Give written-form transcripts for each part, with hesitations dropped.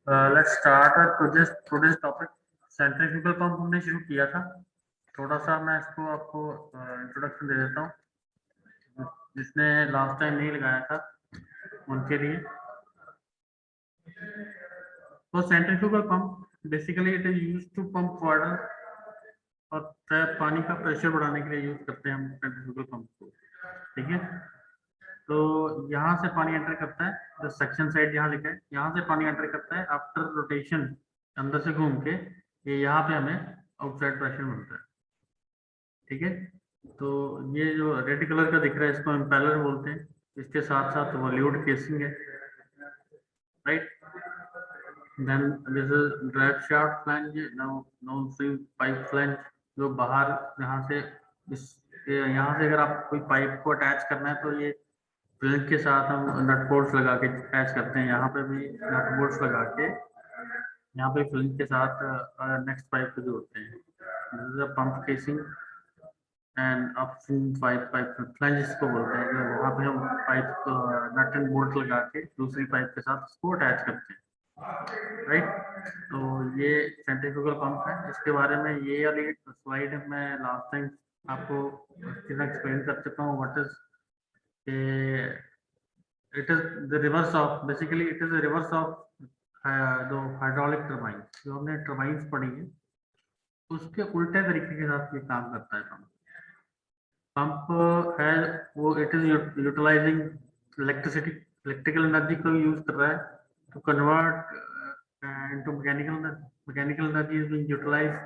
Let's start today's topic. Centrifugal pump हमने शुरू किया था। थोड़ा सा मैं इसको आपको इंट्रोडक्शन दे देता हूँ, जिसने लास्ट टाइम नहीं लगाया था उनके लिए। तो centrifugal pump basically it is used to pump water, और पानी का प्रेशर बढ़ाने के लिए यूज करते हैं हम सेंट्रीफ्यूगल पंप को। ठीक है, तो यहाँ से पानी एंटर करता है, जो सेक्शन साइड यहाँ लिखा है, यहाँ से पानी एंटर करता है आफ्टर रोटेशन, अंदर से घूम के ये यहाँ पे हमें आउटसाइड प्रेशर मिलता है। ठीक है, तो ये जो रेड कलर का दिख रहा है इसको इम्पेलर बोलते हैं। इसके साथ साथ वॉल्यूड केसिंग है, right. Then this is drive shaft flange, non free pipe flange, जो बाहर यहाँ से इस यहाँ से अगर आप कोई पाइप को अटैच करना है तो ये फ्लैंज के साथ हम नट बोल्ट्स लगा के अटैच करते हैं। यहाँ पे भी नट बोल्ट्स लगा के यहाँ पे फ्लैंज के साथ नेक्स्ट पाइप को जोड़ते हैं। This is a pump casing and upstream pipe flange इसको बोलते हैं, जो यहाँ पे हम पाइप नट एंड बोल्ट लगा के दूसरी पाइप के साथ इसको अटैच करते हैं, राइट। तो ये सेंट्रीफ्यूगल पंप है। इसके बारे में ये वाली स्लाइड मैं लास्ट टाइम आपको एक्सप्लेन कर चुका हूँ। What is it is the reverse of, basically it is reverse of जो हाइड्रोलिक टर्बाइन, जो हमने टर्बाइंस पढ़ी है उसके उल्टे तरीके के साथ ये काम करता है पंप। पंप है वो it is utilising electricity, electrical energy को यूज कर रहा है to convert into mechanical energy is being utilised.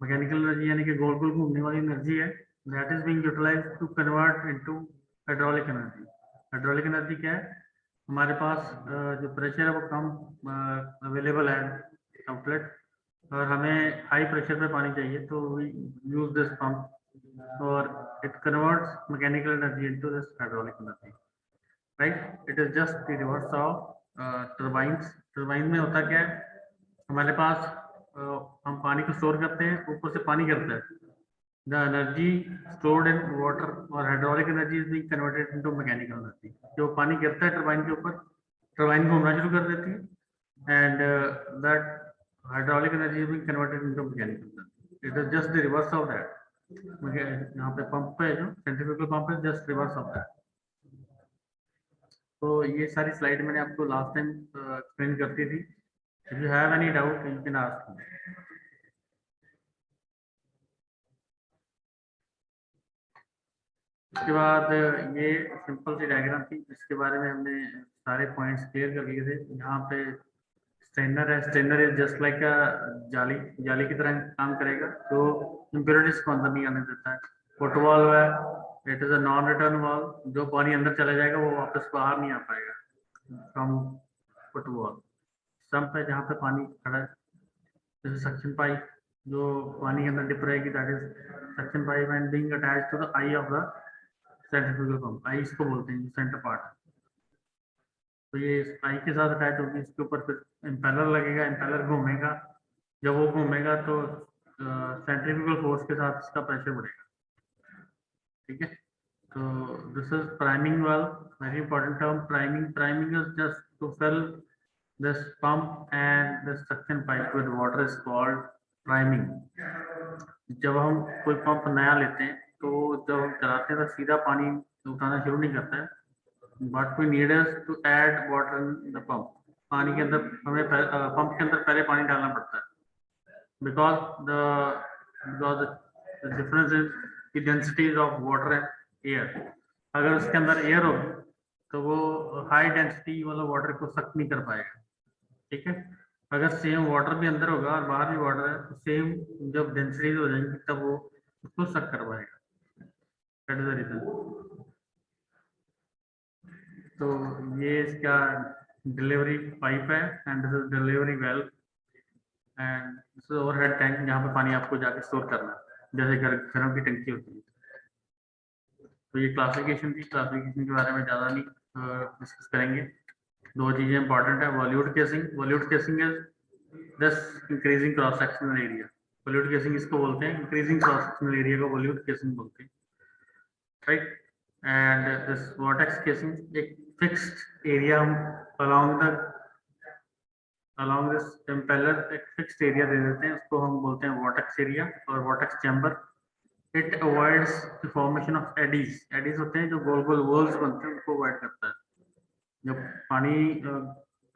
Mechanical energy यानी कि गोल गोल घूमने वाली एनर्जी है, that is being utilised to convert into hydraulic energy. Hydraulic energy क्या है? हमारे पास जो प्रेशर है वो कम अवेलेबल है आउटलेट, और हमें हाई प्रेशर पे पानी चाहिए, तो वी यूज दिस पंप और it converts mechanical energy into this hydraulic energy, right. It is just the reverse of turbines. Turbine में होता क्या है, हमारे पास हम पानी को स्टोर करते हैं, ऊपर से पानी गिरता है, the energy stored in water और hydraulic energy is being converted into mechanical energy. जो पानी गिरता है टर्बाइन के ऊपर, टर्बाइन घूमना शुरू कर देती है, and that hydraulic energy is being converted into mechanical energy. It is just the reverse of that. यहाँ पे पंप पे जो सेंट्रीफ्यूगल पंप है जस्ट रिवर्स ऑफ दैट। तो ये सारी स्लाइड मैंने आपको लास्ट टाइम एक्सप्लेन करती थी। If you have any doubt you can ask me. इसके बाद ये सिंपल सी डायग्राम थी, इसके बारे में हमने सारे पॉइंट्स क्लियर कर लिए थे। यहाँ पे स्ट्रेनर है, स्ट्रेनर इज जस्ट लाइक जाली, जाली की तरह काम करेगा, तो इम्प्योरिटीज को अंदर नहीं आने देता है। फुटबॉल है, it is a non return wall, जो पानी अंदर चला जाएगा वो वापस बाहर नहीं आ पाएगा फ्रॉम फुटबॉल। संप है जहाँ पे पानी खड़ा है, जैसे सक्शन पाइप जो पानी के अंदर डिप रहेगी, that is suction pipe and being attached to the eye of the centrifugal pump. Eye इसको बोलते हैं सेंटर पार्ट। तो ये आई के साथ अटैच होगी, इसके ऊपर फिर इम्पेलर लगेगा, इम्पेलर घूमेगा, जब वो घूमेगा तो सेंट्रीफ्यूगल फोर्स के साथ इसका प्रेशर बढ़ेगा। ठीक है, तो this is priming valve, very important term priming. Priming is just to fill this pump and this suction pipe with water is called priming. जब हम कोई पंप नया लेते हैं तो जब हम चलाते हैं तो सीधा पानी उठाना शुरू नहीं करता है, what we need is to add water in the pump। पानी के अंदर हमें पंप के अंदर पहले पानी डालना पड़ता है, because the difference is the densities of water and air। अगर उसके अंदर एयर होगी तो वो हाई डेंसिटी वाला वाटर को सक नहीं कर पाएगा। ठीक है, अगर सेम वाटर भी अंदर होगा और बाहर भी वाटर है तो सेम जब डेंसिटीज हो जाएंगी तब वो उसको सक कर पाएगा। That is the reason. तो ये इसका डिलीवरी पाइप है and this is delivery valve and this is overhead tank, जहाँ पे पानी आपको जाके स्टोर करना है, जैसे घरों की टंकी होती है। तो ये क्लासिफिकेशन थी, क्लासिफिकेशन के बारे में ज़्यादा नहीं डिस्कस करेंगे। दो चीज़ें इंपॉर्टेंट है, वॉल्यूट casing. वॉल्यूट casing is this increasing cross sectional area. वॉल्यूट casing इसको बोलते हैं, इंक्रीजिंग क्रॉस सेक्शनल एरिया को वॉल्यूट केसिंग बोलते हैं, right. And this vortex casing, एक फिक्स्ड एरिया हम along the along this impeller एक फिक्स्ड एरिया दे देते हैं, उसको हम बोलते हैं वॉर्टेक्स एरिया और vortex chamber. It avoids the formation of eddies. Eddies होते हैं जो गोल गोल वर्ल्स बनते हैं, उनको अवॉइड करता है। जब पानी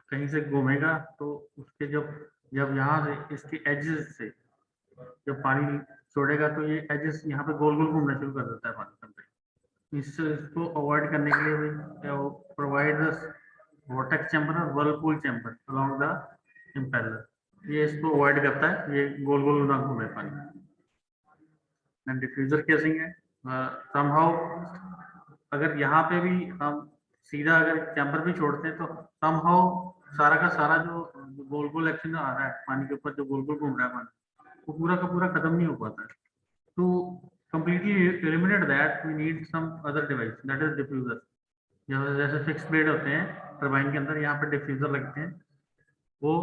कहीं से घूमेगा तो उसके जब जब यहाँ से इसके एजेस से जब पानी छोड़ेगा तो ये एजेस यहाँ पे गोल गोल घूमना शुरू कर देता है पानी के अंदर। इसको अवॉइड करने के लिए प्रोवाइड वॉर्टेक्स चैम्बर और Whirlpool chamber along the impeller. ये इसको अवॉइड करता है, ये गोल गोल ना घूमे पानी। एंड डिफ्यूजर केसिंग है समहाउ, अगर यहाँ पे भी हम सीधा अगर चैम्बर भी छोड़ते हैं तो समहाउ सारा का सारा जो गोल गोल एक्शन आ रहा है पानी के ऊपर, जो गोल गोल घूम रहा है पानी, वो पूरा का पूरा खत्म नहीं हो पाता है। To completely eliminate that we need some other device, that is diffuser। जैसे फिक्स ब्लेड होते हैं टरबाइन के अंदर, यहाँ पे डिफ्यूजर लगते हैं, वो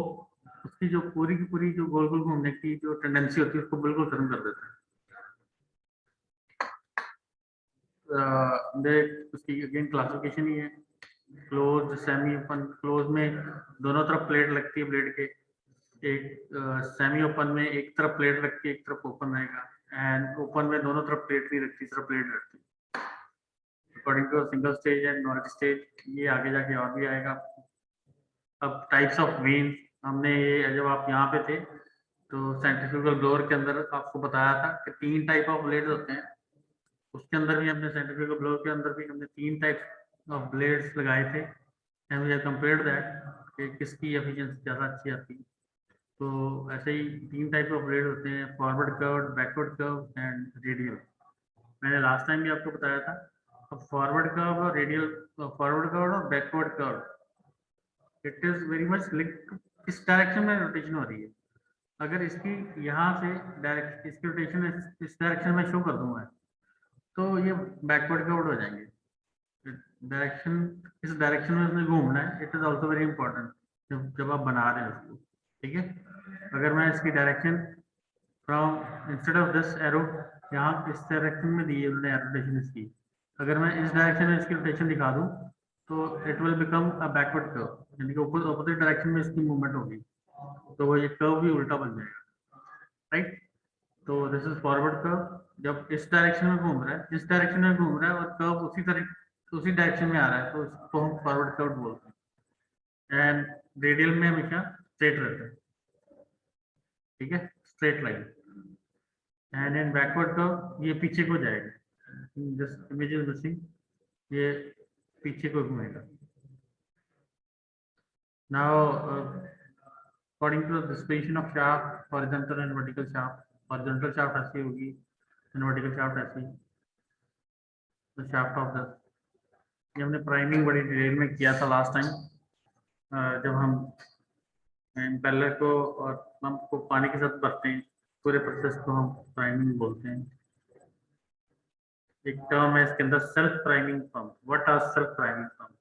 उसकी जो पूरी की पूरी जो गोल गोल घूमने की जो टेंडेंसी होती है उसको बिल्कुल खत्म कर देते हैं। देख उसकी अगेन क्लासिफिकेशन ही है, क्लोज सेमी ओपन। क्लोज में दोनों तरफ प्लेट लगती है ब्लेड के, एक सेमी ओपन में एक तरफ प्लेट रख के एक तरफ ओपन रहेगा, एंड ओपन में दोनों तरफ प्लेट नहीं रखती, सिर्फ प्लेट रखती। According to single stage and normal stage, ये आगे जाके और भी आएगा। अब टाइप्स ऑफ वेन, हमने ये जब आप यहाँ पे थे तो सेंट्रीफ्यूगल ब्लोअर के अंदर आपको बताया था कि 3 टाइप ऑफ ब्लेड्स होते हैं। उसके अंदर भी हमने सेंट्रीफ्यूगल ब्लोअर के अंदर भी हमने 3 टाइप ऑफ ब्लेड्स लगाए थे, and we have compared that कि किसकी एफिशिएंसी ज़्यादा अच्छी आती है। तो ऐसे ही 3 टाइप ऑफ ब्लेड होते हैं, forward curve, backward curve and radial. मैंने लास्ट टाइम भी आपको बताया था। अब फॉरवर्ड कर्व और रेडियल, फॉरवर्ड कर्व और backward curve, it is very much linked, इस डायरेक्शन में रोटेशन हो रही है। अगर इसकी यहाँ से डायरेक्ट इसकी रोटेशन इस डायरेक्शन में शो कर दूंगा तो ये बैकवर्ड कर्व हो जाएंगे। डायरेक्शन इस डायरेक्शन में उसने घूमना है, it is also very important जब आप बना रहे हैं उसको। ठीक है, अगर मैं इसकी direction from instead of this arrow, यहाँ इस डायरेक्शन में दी है उन्होंने रोटेशन इसकी, अगर मैं इस डायरेक्शन में इसकी रोटेशन दिखा दूं तो it will become a backward curve, यानी कि अपोजिट डायरेक्शन में इसकी मूवमेंट होगी, तो वो ये कर्व भी उल्टा बन जाएगा। राइट, तो दिस इज फॉरवर्ड कर्व। जब इस डायरेक्शन में घूम रहा है, इस डायरेक्शन में घूम रहा है और कर्व उसी डायरेक्शन में आ रहा है, तो इसको हम फॉरवर्ड कर्व बोलते हैं। एंड रेडियल में हमेशा स्ट्रेट रहता है, ठीक है, straight line. And in backward curve ये पीछे को जाएगा, जस्ट इमेज इज मिसिंग, ये पीछे को घूमेगा। Now according to the distribution of shaft, horizontal and vertical shaft, horizontal shaft ऐसी होगी एंड वर्टिकल शाफ्ट ऐसी। द शाफ्ट ऑफ द, ये हमने प्राइमिंग बड़ी डिटेल में किया था लास्ट टाइम, जब हम इम्पेलर को और पंप को पानी के साथ भरते हैं, पूरे प्रोसेस को हम प्राइमिंग बोलते हैं। एक टर्म है इसके अंदर, self priming pump. What are self priming pump?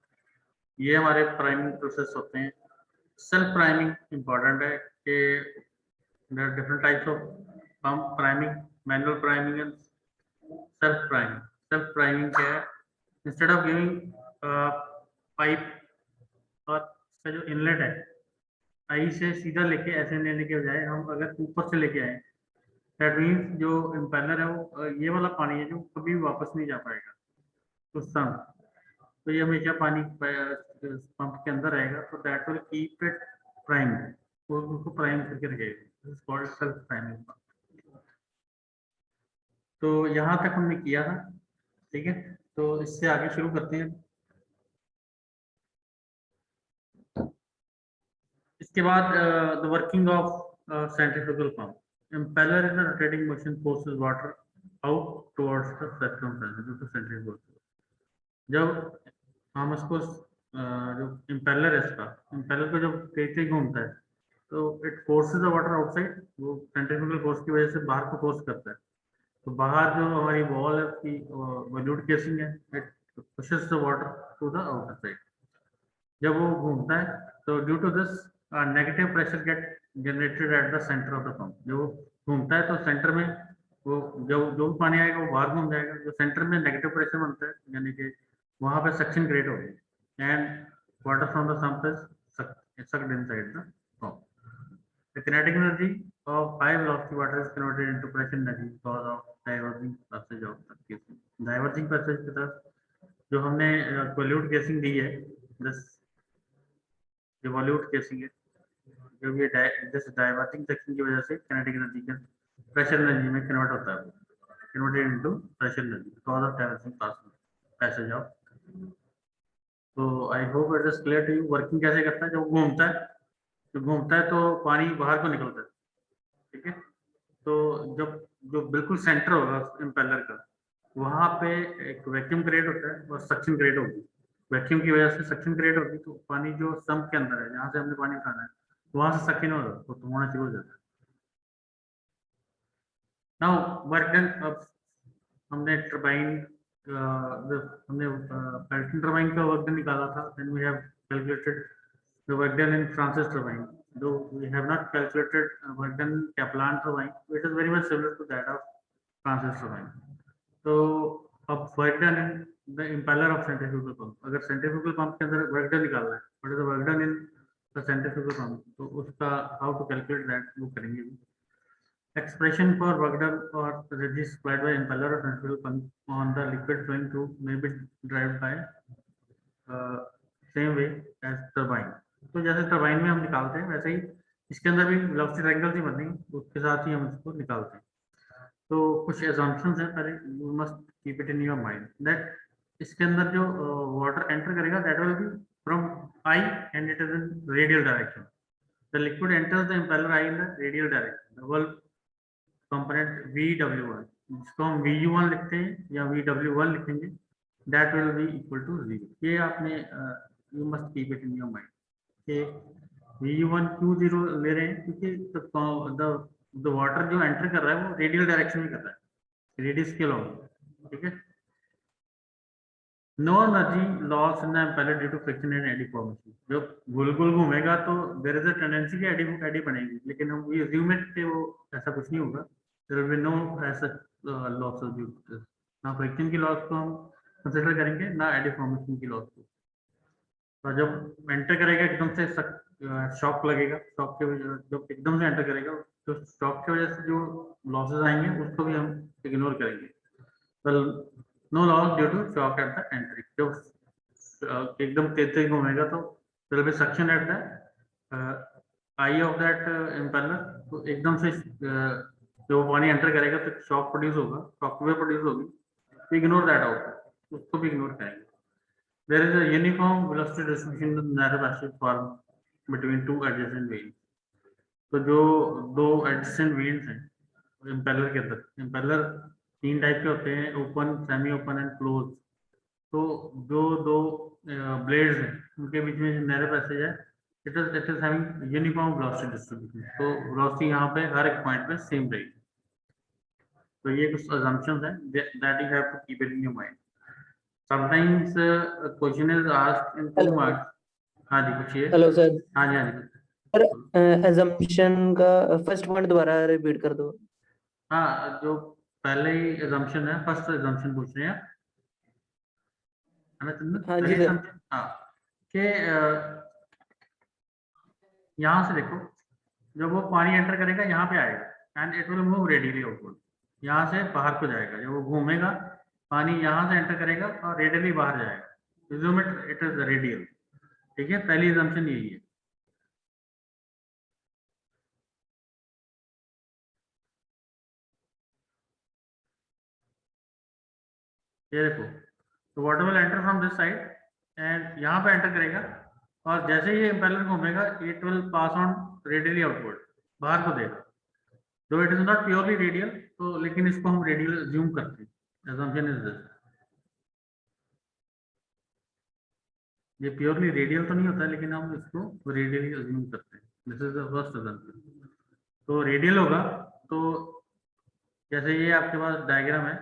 ये हमारे प्राइमिंग प्रोसेस होते हैं। सेल्फ प्राइमिंग इंपॉर्टेंट है कि there are different types of pump priming, manual priming and self priming. Self priming क्या है? इंस्टेड ऑफ गिविंग पाइप और इसका जो इनलेट है आई से सीधा लेके ऐसे लेने के बजाय हम अगर ऊपर से लेके आए, दैट मीन्स जो इम्पेलर है वो ये वाला पानी है जो कभी वापस नहीं जा पाएगा उस समय, तो ये हमेशा पानी पंप के अंदर रहेगा, तो that will keep it prime, वो उसको प्राइम करके रखेगा, कॉल्ड सेल्फ प्राइमिंग पंप। तो यहाँ तक हमने किया था, ठीक है, तो इससे आगे शुरू करते हैं। इसके बाद the working of centrifugal pump. impeller in a rotating motion forces water out towards the circumference due to centrifugal force। जब हम इसको जो इम्पेलर है इसका, इम्पेलर को जब तेज घूमता है तो it forces the water outside, वो सेंट्रीफ्यूगल फोर्स की वजह से बाहर को फोर्स करता है, तो बाहर जो हमारी वॉल है उसकी वॉल्यूट केसिंग है, it pushes the water to the outer side. जब वो घूमता है तो due to this negative pressure get generated at the centre of the pump. जो घूमता है तो सेंटर में वो जो भी पानी आएगा वो बाहर घूम जाएगा, जो सेंटर में नेगेटिव प्रेशर बनता है यानी कि वहां पे सक्शन क्रिएट होगी and water from the sump is sucked inside the form. The kinetic energy of high velocity water is converted into pressure energy because of diverging passage of the casing. Diverging passage के तरफ जो हमने वॉल्यूट casing दी है, जो वॉल्यूट casing है, जो ये जिस डाइवर्जिंग सेक्शन की वजह से किनेटिक एनर्जी का प्रेशर एनर्जी में कन्वर्ट होता है, converted into pressure energy because of diverging passage of. तो I hope it is clear to you. Working कैसे करता है, जब घूमता है, तो घूमता है तो पानी बाहर को निकलता है, ठीक है. तो जब जो बिल्कुल सेंटर होगा इम्पेलर का, वहां पे एक वैक्यूम क्रिएट होता है और सक्शन क्रिएट होगी. वैक्यूम की वजह से सक्शन क्रिएट होगी, तो पानी जो सम्प के अंदर है, जहाँ से हमने पानी उठाना है, वहां से सक्शन हो जाता है, तो होना शुरू हो जाता है. Now work done. अब हमने टरबाइन हमने पेल्टन टरबाइन का वर्क डन निकाला था. Then we have calculated the work done in Francis turbine. Though we have not calculated work done in Kaplan turbine, it is very much similar to that of Francis turbine. So अब work done in the impeller of centrifugal pump. अगर centrifugal pump के अंदर work done निकालना है, what is the work done in the centrifugal pump, तो उसका how to calculate that वो करेंगे. Expression for work done or energy supplied by impeller of centrifugal pump on the liquid flowing tube may be derived by same way as turbine. तो जैसे turbine में हम निकालते हैं, वैसे ही इसके अंदर भी वेलोसिटी ट्रायंगल ही बनेगी, उसके साथ ही हम इसको निकालते हैं. तो कुछ assumptions हैं, पहले you must keep it in your mind that इसके अंदर जो वाटर एंटर करेगा, that will be from eye and it is in radial direction. The liquid enters the impeller eye in the radial direction. Double component VW1, जिसको हम VU1 लिखते हैं या VW1 लिखेंगे, that will be equal to 0. ये आपने you must keep it in your mind. V1 क्यों 0 ले रहे हैं, क्योंकि द वाटर जो एंटर कर रहा है वो रेडियल डायरेक्शन में कर रहा है, रेडियस के लॉन्ग, ठीक है. No energy loss in the impeller due to friction and eddy formation. जब गोल गोल घूमेगा तो देयर इज अ टेंडेंसी कि एडी बनेगी, लेकिन हम वी अज्यूम इट कि वो ऐसा कुछ नहीं होगा. देयर विल बी नो ऐसा लॉसेस ड्यू टू दिस. ना फ्रिक्शन की लॉस को हम कंसीडर करेंगे, ना एडी फॉर्मेशन की लॉस को. तो जब एंटर करेगा एकदम से शॉक लगेगा. शॉक के वजह जब एकदम से एंटर करेगा, तो शॉक की वजह से जो लॉसेस आएंगे उसको भी हम इग्नोर करेंगे. Well, no loss due to shock at the entry. जब एकदम तेज घूमेगा तो there will be suction at the eye of that impeller. तो एकदम से जो पानी एंटर करेगा तो शॉक प्रोड्यूस होगा, शॉक वेव प्रोड्यूस होगी. इग्नोर दैट आउट, उसको भी इग्नोर करेंगे. There is a uniform velocity distribution in the narrow passage formed between two adjacent vanes. तो जो दो adjacent vanes हैं इम्पेलर के अंदर, इम्पेलर 3 टाइप के होते हैं, open, semi open and close. तो जो दो ब्लेड्स हैं उनके बीच में जो नैरो पैसेज है, it is having uniform velocity distribution. तो वेलोसिटी यहाँ पे हर एक पॉइंट पे सेम रहेगी. तो ये कुछ assumptions हैं that you have to keep it in your mind. Sometimes a question is asked in 2 marks. हाँ जी, पूछिए. Hello sir. हाँ जी, हाँ जी. सर assumption का फर्स्ट पॉइंट दोबारा रिपीट कर दो. हाँ, जो पहले ही assumption है, फर्स्ट assumption पूछ रहे हैं, है ना चंदन? हाँ जी सर. हाँ, कि यहाँ से देखो, जब वो पानी एंटर करेगा यहाँ पे आएगा and it will move radially outward. यहाँ से बाहर को जाएगा, जब वो घूमेगा पानी यहाँ से एंटर करेगा और रेडियली बाहर जाएगा. Assume it is रेडियल, ठीक है. पहली assumption यही है. ये देखो, तो water will enter from this side and यहाँ पे एंटर करेगा, और जैसे ही इम्पेलर घूमेगा it will pass on radially outward, बाहर को देगा. दो it is not purely radial, तो लेकिन इसको हम रेडियल अज्यूम करते हैं. assumption is this. ये प्योरली रेडियल तो नहीं होता है, लेकिन हम इसको रेडियली अज्यूम करते हैं. This is the first assumption. तो रेडियल होगा, तो जैसे ये आपके पास डायग्राम है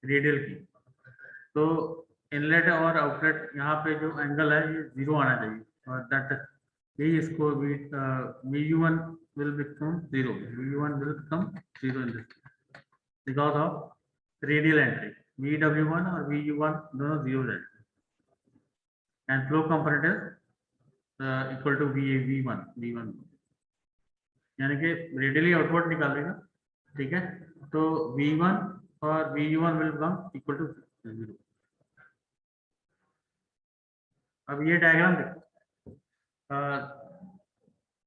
रेडियल की, तो इनलेट और आउटलेट यहाँ पे जो एंगल है ये 0 आना चाहिए, और दैट यही इसको VU1 will become 0. VU1 will become 0 in this because of radial entry. VW1 और VU1 दोनों 0 जाएंगे, and flow component is equal to V1 यानी कि रेडियली आउटवर्ड निकालेगा, ठीक है। तो V1 और VU1 will become equal to 0। अब ये डायग्राम देखो,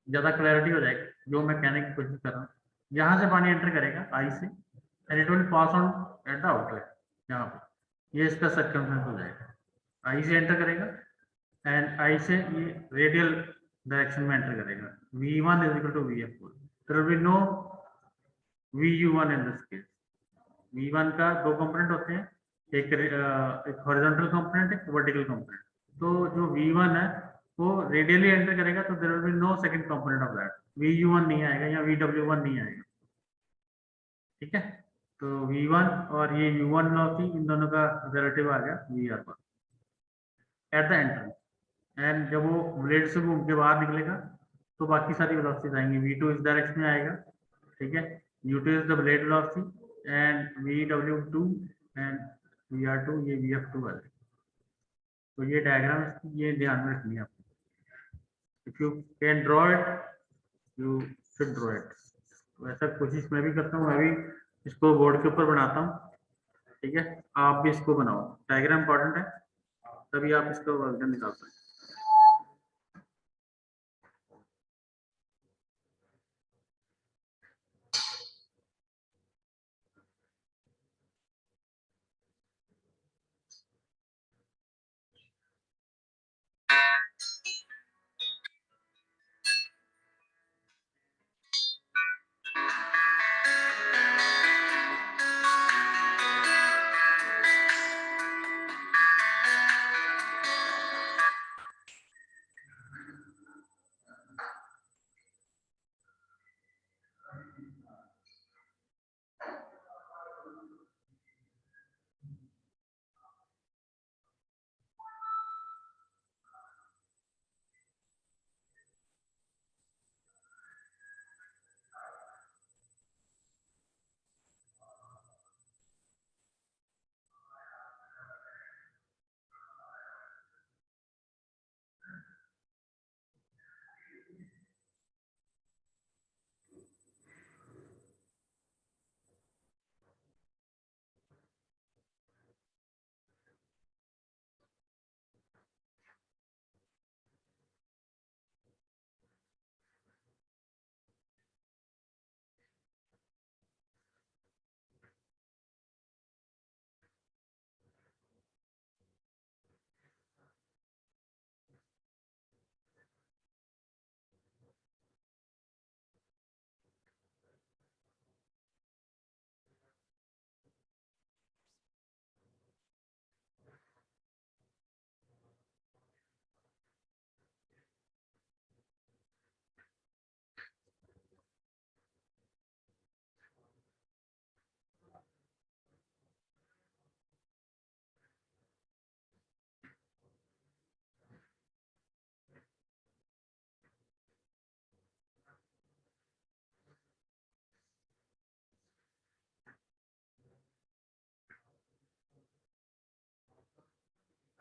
ज्यादा क्लैरिटी हो जाएगी जो मैं कहने की कोशिश कर रहा हूँ। यहाँ से पानी एंटर करेगा आई से and it will pass on at the outlet. यहाँ पे ये इसका सर्कमफेरेंस हो जाएगा, आई से एंटर करेगा एंड आई से ये रेडियल डायरेक्शन में एंटर करेगा। V1 is equal to VF4। There will be no VU1 in this case. V1 का दो कंपोनेंट होते हैं, एक हॉरिजॉन्टल कंपोनेंट, एक वर्टिकल कंपोनेंट। तो जो V1 है वो रेडियली एंटर करेगा तो there will be no second component of that, VU1 नहीं आएगा या VW1 नहीं आएगा, ठीक है। तो V1 और ये U1 वेलोसिटी इन दोनों का रिलेटिव आ गया VR पर एट द एंट्रेंस। एंड जब वो ब्लेड से घूम के बाहर निकलेगा तो बाकी सारी वेलोसिटीज आएंगी। V2 इस डायरेक्शन में आएगा, ठीक है। U2 is the blade velocity and VW2 and VR2 ये VF2 आ जाएगा। तो ये डायग्राम ये ध्यान में रखनी है आपको। If you can draw it you should draw it. तो ऐसा कोशिश मैं भी करता हूँ, मैं भी इसको बोर्ड के ऊपर बनाता हूँ, ठीक है। आप भी इसको बनाओ, डायग्राम इंपॉर्टेंट है, तभी आप इसको वर्जन निकाल सकते हैं।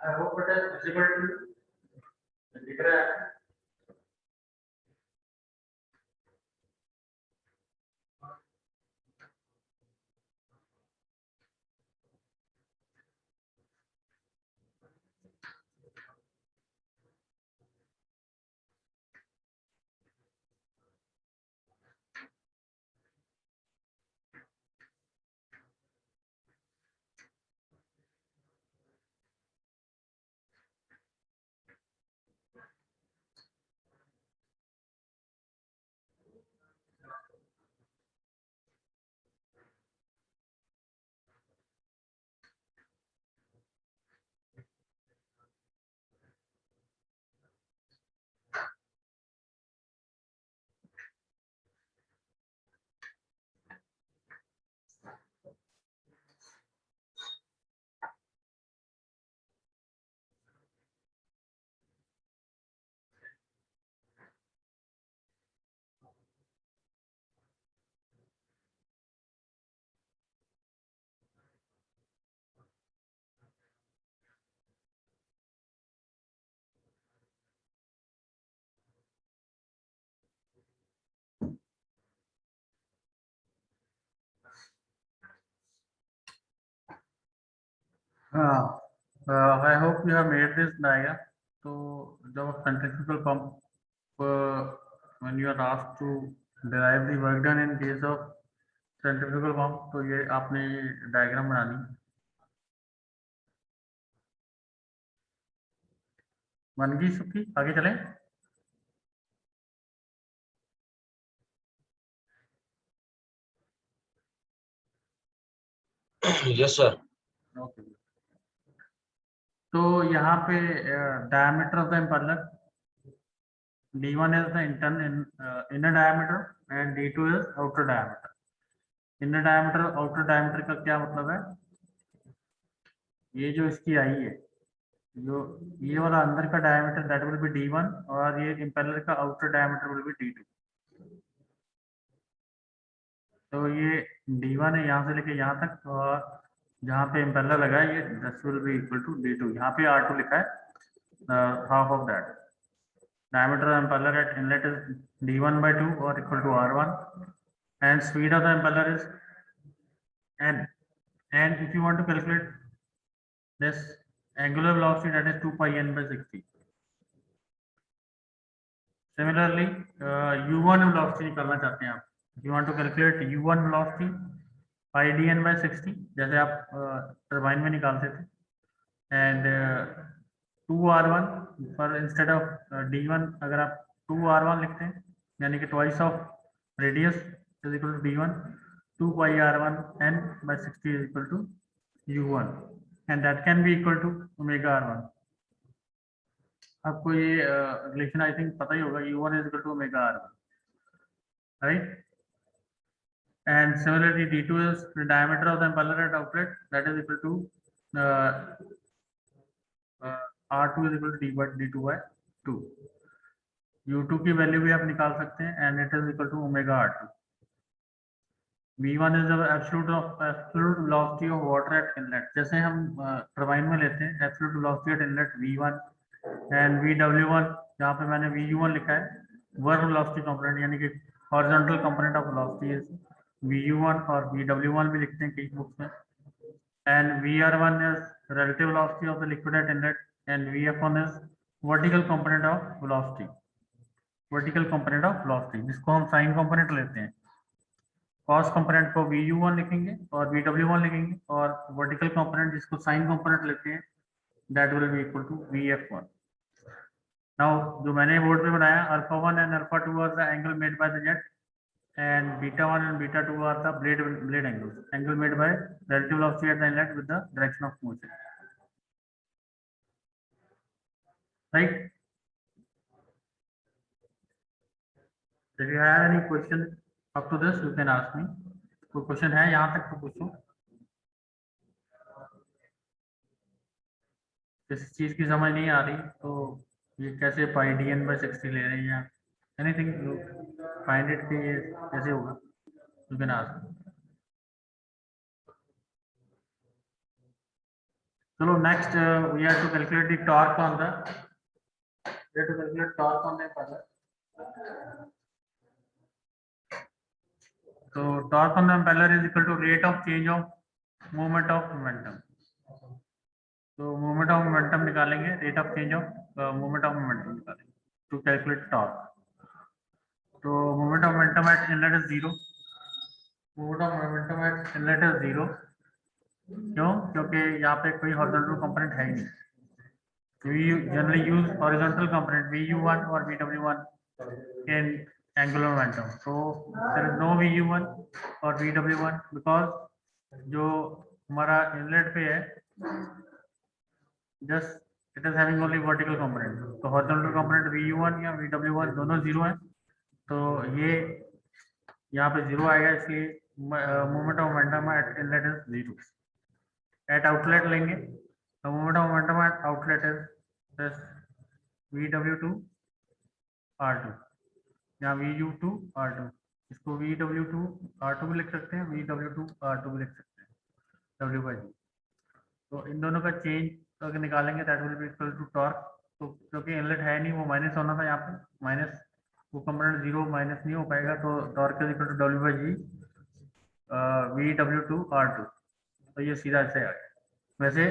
I hope it is visible to you. दिख रहा है? I hope you have made this diagram. तो जब centrifugal pump when you are asked to derive the work done in case of centrifugal pump, तो ये आपने डायग्राम बनानी। बन गई सबकी, आगे चलें। Yes sir. ओके, तो यहाँ पे diameter of the impeller D1 is the inner diameter and D2 is outer diameter. Inner diameter outer diameter का क्या मतलब है? ये जो इसकी आई है, जो ये वाला अंदर का diameter that will B D1 और ये इम्पेलर का outer diameter will be D2। तो ये D1 है यहाँ से लेके यहाँ तक, और जहाँ पे इम्पेलर लगा है ये this will be equal to D2। यहाँ पे R2 लिखा है, half of that. Diameter of impeller at inlet is D1 by 2 or equal to R1, and speed of the impeller is N. And if you want to calculate this angular velocity, that is 2 pi N by 60. Similarly, U1 velocity निकालना चाहते हैं आप। If you want to calculate U1 velocity, pi dN by 60, जैसे आप turbine में निकालते थे, and 2R1 पर इंस्टेड ऑफ D1 अगर आप 2R1 लिखते हैं, यानी कि twice of radius is equal to D1, 2 pi R1 N by 60 is equal to U1 and that can be equal to omega R1। आपको ये रिलेशन आई थिंक पता ही होगा, U1 is equal to omega R1, right? And similarly D2 is the diameter of the impeller at outlet, that is equal to R2 is equal to D2 by 2। U2 की value भी आप निकाल सकते हैं and it is equal to omega R2। V1 is the absolute velocity of water at inlet। जैसे हम turbine में लेते हैं absolute velocity at inlet V1 and VW1, जहाँ पे मैंने VU1 लिखा है, वर्क वेलोसिटी कंपोनेंट यानी कि horizontal component of velocity is VU1 और VW1 भी लिखते हैं कई बुक्स में। And VR1 is relative velocity of the liquid at inlet and VF1 is vertical component of velocity, जिसको हम साइन कंपोनेंट लेते हैं। कॉस कंपोनेंट को VU1 लिखेंगे और VW1 लिखेंगे, और वर्टिकल कंपोनेंट जिसको साइन कंपोनेंट लेते हैं that will be equal to VF1। Now जो मैंने बोर्ड पे बनाया, α1 and α2 are the angle made by the jet and β1 and β2 are the blade angles, angle made by relative velocity at the inlet with the direction of motion, right? If you have any question up to this, you can ask me। कोई question है यहाँ तक तो पूछो। किसी चीज की समझ नहीं आ रही तो ये कैसे पाई dN by 60 ले रहे हैं, या एनीथिंग यू फाइंड इट कि ये कैसे होगा, यू कैन आस्क। चलो next we have to calculate the torque on the, we have to calculate torque on the impeller। So torque on the impeller is equal to rate of change of moment of momentum। तो moment of momentum निकालेंगे, rate of change of moment of momentum निकालेंगे to calculate torque। तो moment of momentum at inlet is 0, moment of momentum at inlet is 0। क्यों? क्योंकि यहाँ पे कोई horizontal component है ही नहीं। We generally use horizontal component VU1 or VW1 in angular momentum, so there is no VU1 or VW1 because जो हमारा inlet पे है just it is having only vertical component, तो horizontal component VU1 या VW1 दोनों 0 है, तो ये यहाँ पे 0 आएगा, इसलिए moment of momentum eight inlet is 0। Eight outlet लेंगे तो moment of momentum at outlet is VW2 R2 या VU2 R2, इसको VW2 R2 भी लिख सकते हैं, VW2 R2 भी लिख सकते हैं, W/G। तो इन दोनों का चेंज अगर निकालेंगे that will be equal to torque. तो क्योंकि इनलेट है नहीं, वो माइनस होना था, यहाँ पे माइनस, वो कंपोनेंट 0 माइनस नहीं हो पाएगा, तो torque is equal to W/G VW2 R2। तो ये सीधा ऐसे आ गया। वैसे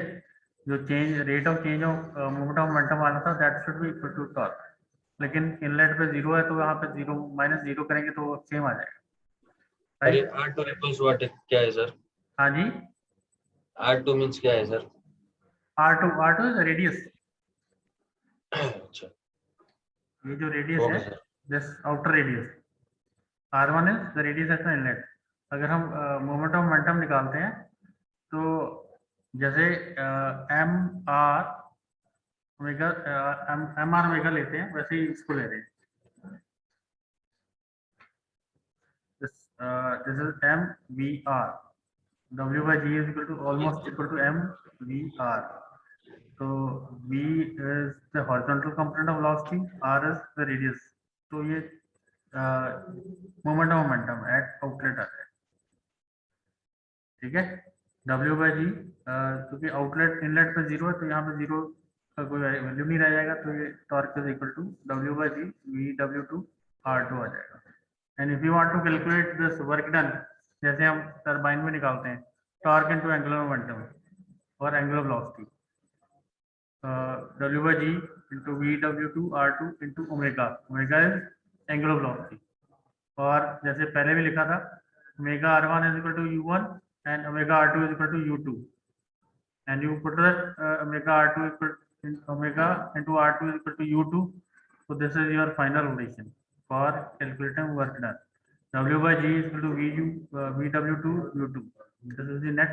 जो change rate of change of movement of momentum वाला था that should be equal to torque, लेकिन इनलेट पे जीरो है तो यहाँ पे जीरो माइनस जीरो करेंगे तो सेम आ जाएगा, अरे राइट। R2 इक्वल्स व्हाट क्या है सर? हाँ जी, R2 मींस क्या है सर? R2 इज रेडियस, अच्छा, ये जो रेडियस है okay sir. This outer radius, R1 is the radius at the inlet. अगर हम मोमेंट ऑफ मोमेंटम निकालते हैं तो जैसे m r omega m r omega लेते हैं वैसे ही इसको ले रहे हैं, this is m v r, W by G is equal to almost equal to M V R. So V is the horizontal component of velocity, R is the radius. तो ये moment of momentum at outlet आ जाए, ठीक है। W by G क्योंकि outlet inlet पे zero है तो यहाँ पे जीरो का कोई वैल्यू नहीं रह जाएगा, तो ये torque is equal to W by G VW2 R2 आ जाएगा। And if you want to calculate this work done, जैसे हम टरबाइन में निकालते हैं टॉर्क इनटू एंगुलर मोमेंटम और angular velocity, W by G into VW2 R2 into omega, omega is angular velocity, और जैसे पहले भी लिखा था omega R1 is equal to U1 and omega R2 is equal to U2, and you put that omega R2 equal omega into R2 is equal to U2, so this is your final relation for calculating work done. W by G is equal to VW2 U2. This is the net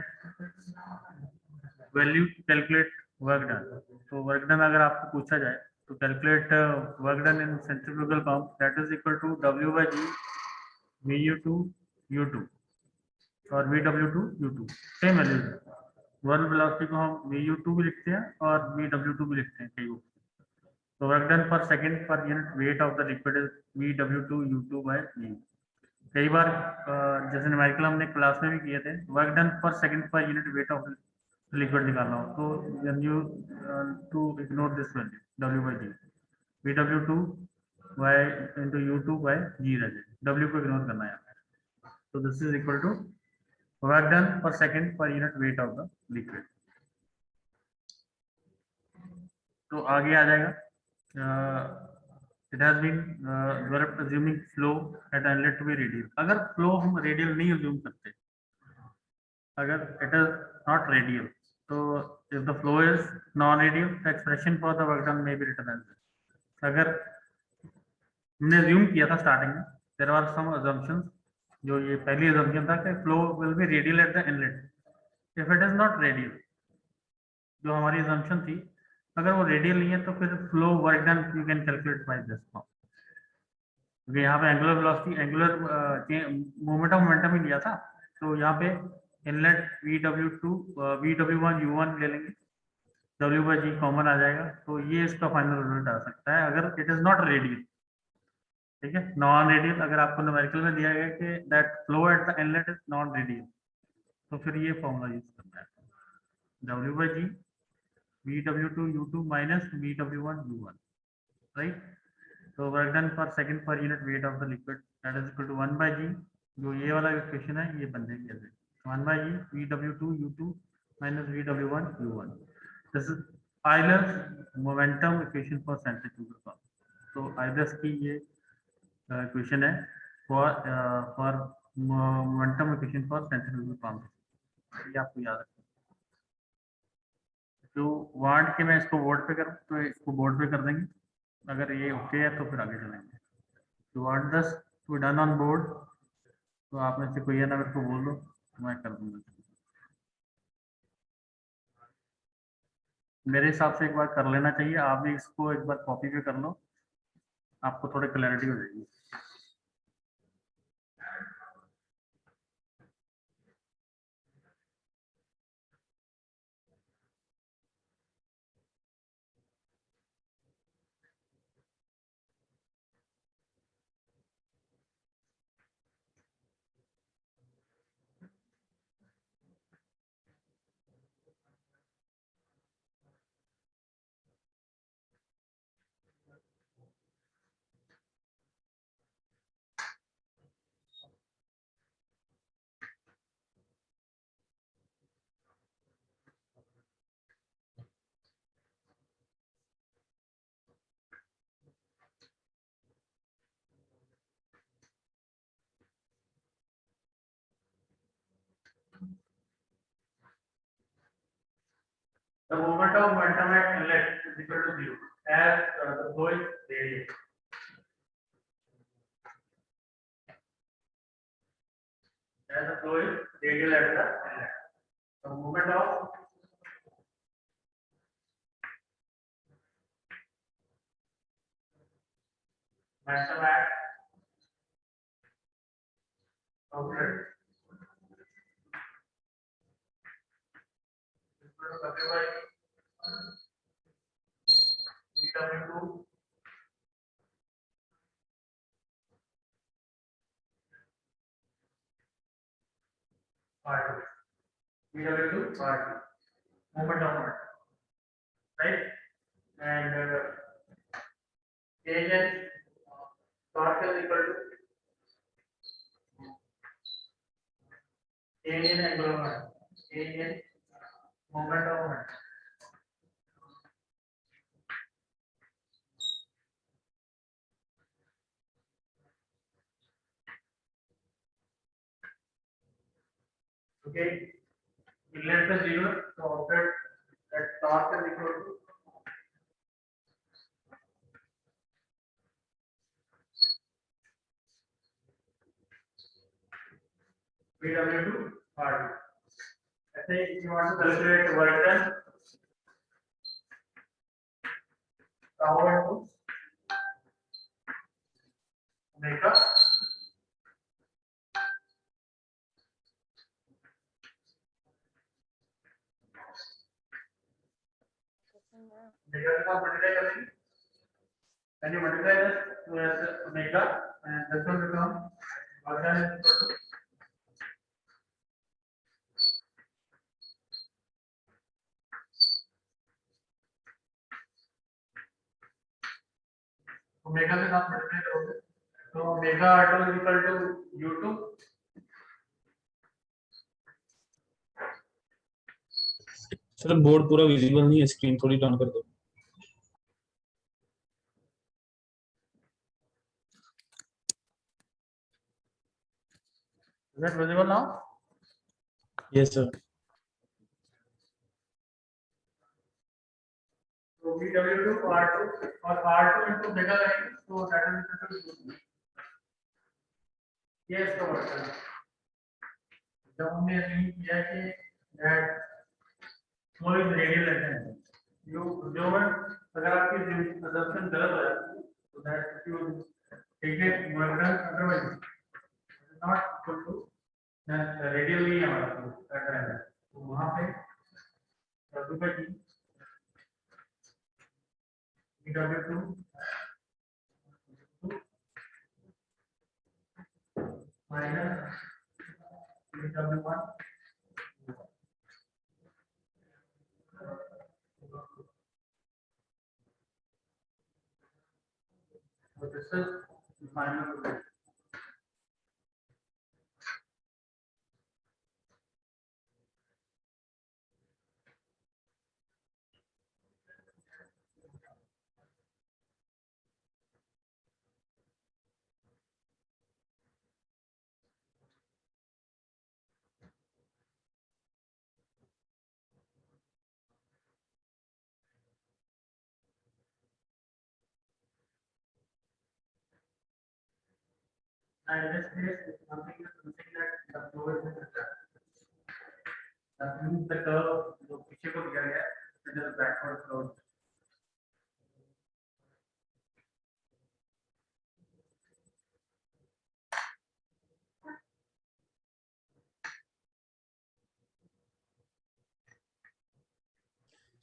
value to calculate work done. तो work done अगर आपको पूछा जाए तो calculate work done in centrifugal pump, that is equal to W by G VU2 U2 और VW2 U2 same value है। Work velocity को हम VU2 भी लिखते हैं और VW2 भी लिखते हैं कई बार। तो वर्क डन पर सेकंड पर unit weight of the liquid is VW2 U2 by G। कई बार जैसे न्यूमेरिकल हमने क्लास में भी किए थे, वर्क डन पर सेकंड पर यूनिट वेट ऑफ लिक्विड निकालना हो तो you to ignore this value W by G, VW2 by into U2 by G रह जाए, W को इग्नोर करना है। तो this is equal to work done पर सेकंड पर unit weight of the liquid. तो आगे आ जाएगा it has been verb assuming flow at inlet to be radial. अगर फ्लो हम रेडियल नहीं अज्यूम करते, अगर इट इज नॉट रेडियल, तो if the flow is non radial the expression for the work done may be written as this. अगर हमने assume किया था स्टार्टिंग में, देयर आर सम अजम्पशंस, जो ये पहली अजम्पशन था कि flow will be radial eight the inlet, if it is not radial, जो हमारी अजम्पशन थी, अगर वो रेडियल नहीं है तो फिर flow work done you can calculate by this form, क्योंकि यहाँ पे angular velocity angular moment of momentum ही लिया था, तो यहाँ पे इनलेट VW2 VW1 U1 ले लेंगे, W by G कॉमन आ जाएगा, तो ये इसका फाइनल रिजल्ट आ सकता है अगर इट इज नॉट रेडियल, ठीक है। नॉन रेडियल अगर आपको न्यूमेरिकल में दिया गया कि that flow eight the inlet is non radial, तो फिर ये फॉर्मूला यूज करना है, W by G VW2 U2 minus VW1 U1, right? So work done per second per unit weight of the liquid, that is equal to 1 by G, जो ये वाला equation है ये बन जाएगी ऐसे 1 by G VW2 U2 minus VW1 U1. This is Euler's momentum equation for centrifugal pump. तो Euler's की ये इक्वेशन है for momentum equation for centrifugal pump, ये आपको याद रखना। जो वार्ड के मैं इसको बोर्ड पे करूँ तो इसको बोर्ड पे कर देंगे, अगर ये ओके है तो फिर आगे चलेंगे। तो ward 10 to done on board, तो आप में से कोई है ना, मेरे को बोल दो तो मैं कर दूंगा। मेरे हिसाब से एक बार कर लेना चाहिए, आप भी इसको एक बार कॉपी पे कर लो, आपको थोड़ी क्लैरिटी हो जाएगी। the moment of momentum at inlet is equal to 0 as the flow is radial. As the flow is radial at the inlet, the moment of momentum at outlet is equal to W by VW2 R2. VW2 R2. Moment of momentum, right? And Kn torque is equal to Kn angular momentum. Kn moment of momentum. Okay, inlet is 0, so outlet at torque is equal to VW2 R2. I think if you want to calculate work done, tau into omega omega के साथ multiply करेंगे, यानी multiply this omega and this will become work done is equal to omega के साथ multiply करोगे तो omega R2 is equal to U2 sir board पूरा visible नहीं है, स्क्रीन थोड़ी डाउन कर दो। is that visible now? Yes sir. So VW2 R2 और R2 into omega करेंगे तो that is equal to U2. ये इसका वर्क है। जब हमने assume किया कि that flow is radial at the end, जो अगर आपकी assumption गलत हो जाती है तो that if you take it work done otherwise it is not equal to radial नहीं है हमारा flow at the end, तो वहाँ पे W by T VW2 minus VW1 so this is minus and in this case it's something that the flow is in the that means the curve जो पीछे को दिया गया है it is backward flow.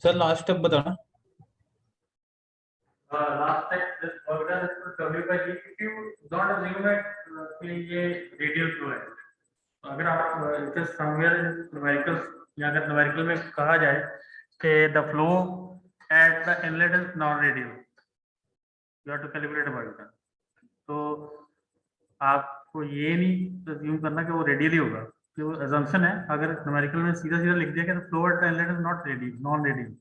Sir last step बताना। Last step this work done is to W by G. If you don't assume that कि ये radial flow है, तो अगर आप just somewhere in numericals या अगर numerical में कहा जाए कि the flow at the inlet is non-radial, you have to calibrate work done. तो आपको ये नहीं assume करना कि वो radial ही होगा, कि वो assumption है। अगर numerical में सीधा सीधा लिख दिया कि the flow at the inlet is not radial, non-radial,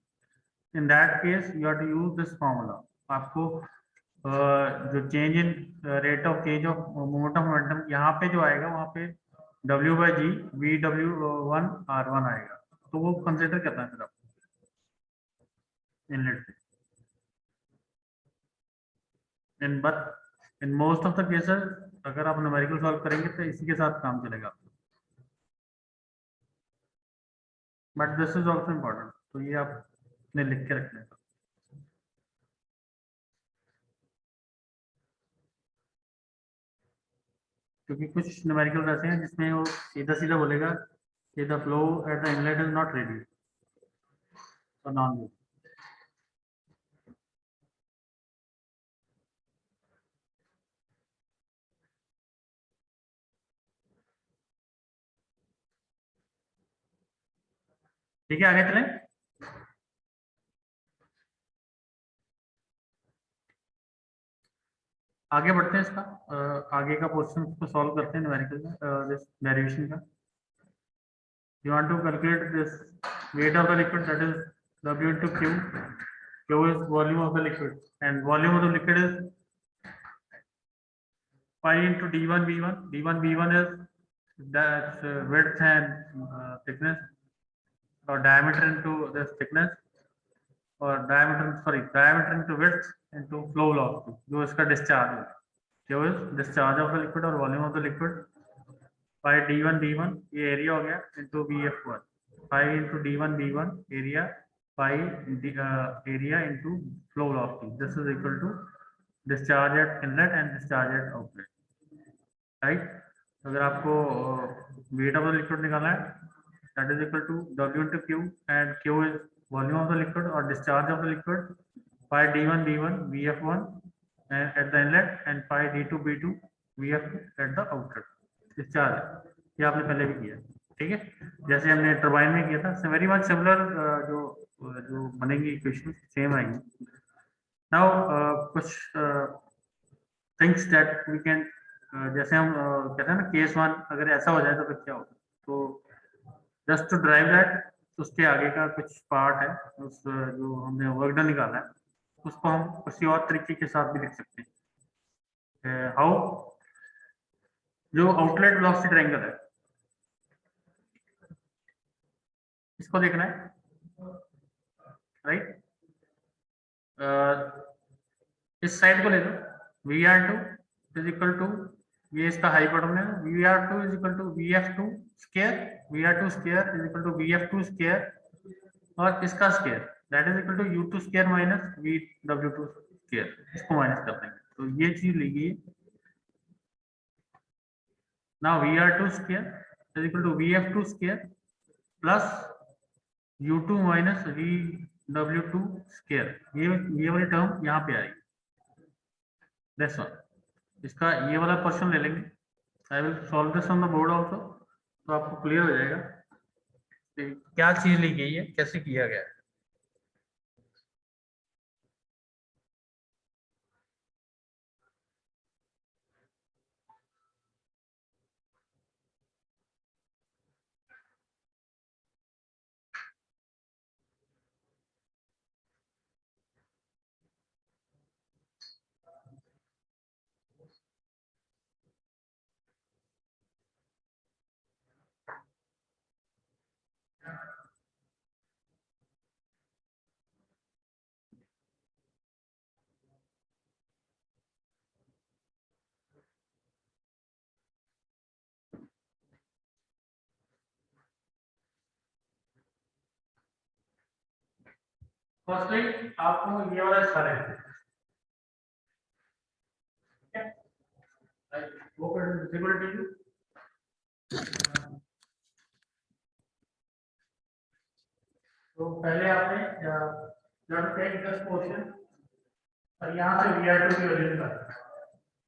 in that case you have to use this formula. आपको जो change in rate of change of momentum momentum यहाँ पे जो आएगा वहाँ पे W by G VW1 R1 आएगा, तो वो कंसिडर करना है फिर आपको। इनलेट से। इन मोस्ट ऑफ द केसेस अगर आप न्यूमेरिकल सॉल्व करेंगे तो इसी के साथ काम चलेगा, but this is also important, तो ये आपने लिख के रखना है। क्योंकि कुछ न्यूमेरिकल ऐसे हैं जिसमें वो सीधा सीधा बोलेगा कि the flow eight the inlet is not ready और नॉन रेडी। ठीक है, आगे चलें। आगे बढ़ते हैं इसका आगे का पोर्शन को सॉल्व करते हैं न्यूमेरिकल का, दिस डेरिवेशन का। You want to calculate this weight of the liquid, that is W into Q. Q is volume of the liquid, and volume of the liquid is pi into D1 V1. D1 V1 is that width and thickness, or diameter into this thickness, or diameter into width into flow velocity, जो इसका discharge है। Q is discharge of the liquid or volume of the liquid. Pi D1 D1 ये area हो गया into VF1, pi into D1 D1 area, pi area into flow velocity. This is equal to discharge at inlet and discharge at outlet, right? अगर आपको weight of the liquid निकालना है, that is equal to W into Q, and Q is volume of the liquid or discharge of the liquid, pi D1 D1 VF1 at the inlet and pi D2 B2 VF2 at the outlet. Discharge ये आपने पहले भी किया, ठीक है, जैसे हमने turbine में किया था। वेरी मच सिमिलर, जो जो बनेंगी इक्वेशन सेम आएंगी। नाउ कुछ थिंग्स दैट वी कैन, जैसे हम कहते हैं ना केस वन, अगर ऐसा हो जाए तो फिर क्या होगा, तो जस्ट टू ड्राइव दैट, उसके आगे का कुछ पार्ट है, उस जो हमने वर्क डन निकाला है उसको हम किसी और तरीके के साथ भी लिख सकते हैं। हाउ, जो आउटलेट वेलोसिटी ट्रायंगल है इसको देखना है, राइट। इस साइड को ले लो, VR2 इज इक्वल टू, ये इसका हाइपोटेन्यूज है, VR2 is equal to VF2 square, VR2 square is equal to VF2 square, और इसका square that is equal to U2 square minus VW2 square, इसको माइनस कर देंगे तो ये चीज लिखिए। Now VR2 square is equal to VF2 square plus U2 minus VW2 square, ये वाली टर्म यहाँ पे आएगी। That's all. इसका ये वाला क्वेश्चन ले लेंगे, I will solve this on the board also, तो आपको क्लियर हो जाएगा कि क्या चीज ली गई है, कैसे किया गया है। फर्स्टली आपको ये वाला हिस्सा लेना है, वो विजिबल टू यू। तो पहले आपने जब टेक दिस पोर्शन और यहाँ से VR2 की वैल्यू निकालना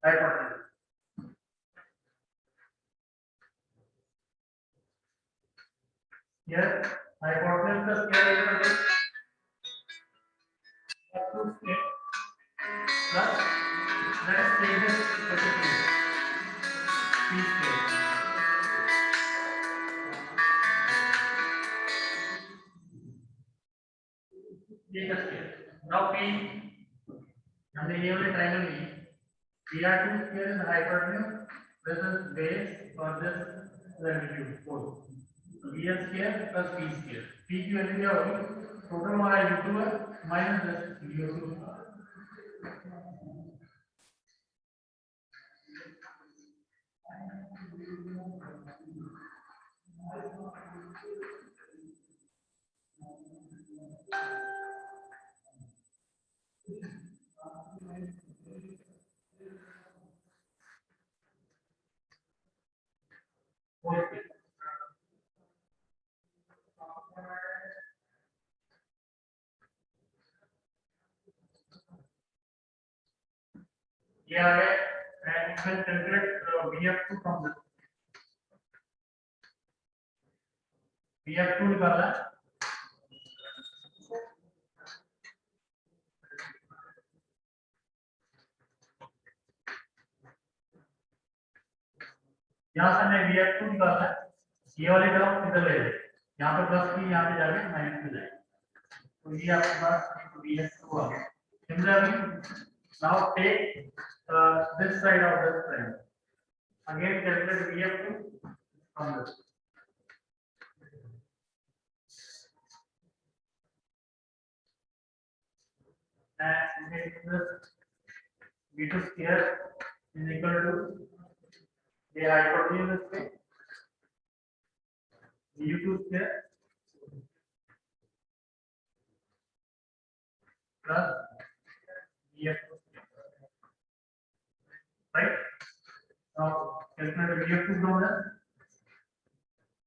है, राइट। Here hypotenuse का square equal to f2 square plus let's take this equal to p square, ये का स्क्वायर। नाउ p, हमने ये वाले ट्रायंगल ली, VR2 square is hypotenuse, this is base और this longitude 4, VF square plus p square, p की वैल्यू क्या होगी टोटल हमारा U2 है माइनस VO2। ये आ गया and you can calculate VF2 from this। VF2 निकालना है। यहाँ से हमें VF2 निकालना है। ये वाली टर्म इधर ले जाए, यहाँ पे प्लस की, यहाँ पे जाके माइनस में जाए, तो ये आपके पास VF2 आ गया। Similarly, now take this side of this side. Again calculate VF2 from this. And make this V2 square is equal to the hypotenuse space U2 square plus VF2 square. Right? Now calculate VF2 from there.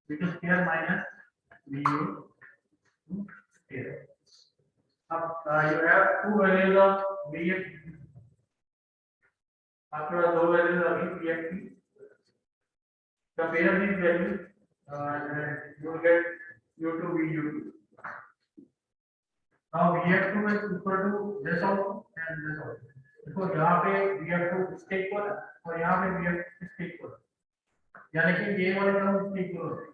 V2 square minus VU2 square. You have two values of VF. After दो values of VFP, compare these values and you will get U2 VU2. Now VF2 is equal to this also and this also. Because यहाँ पे VF2 इसके equal है और यहाँ पे VF2 इसके equal है, यानी कि ये वाला टर्म इसके equal है।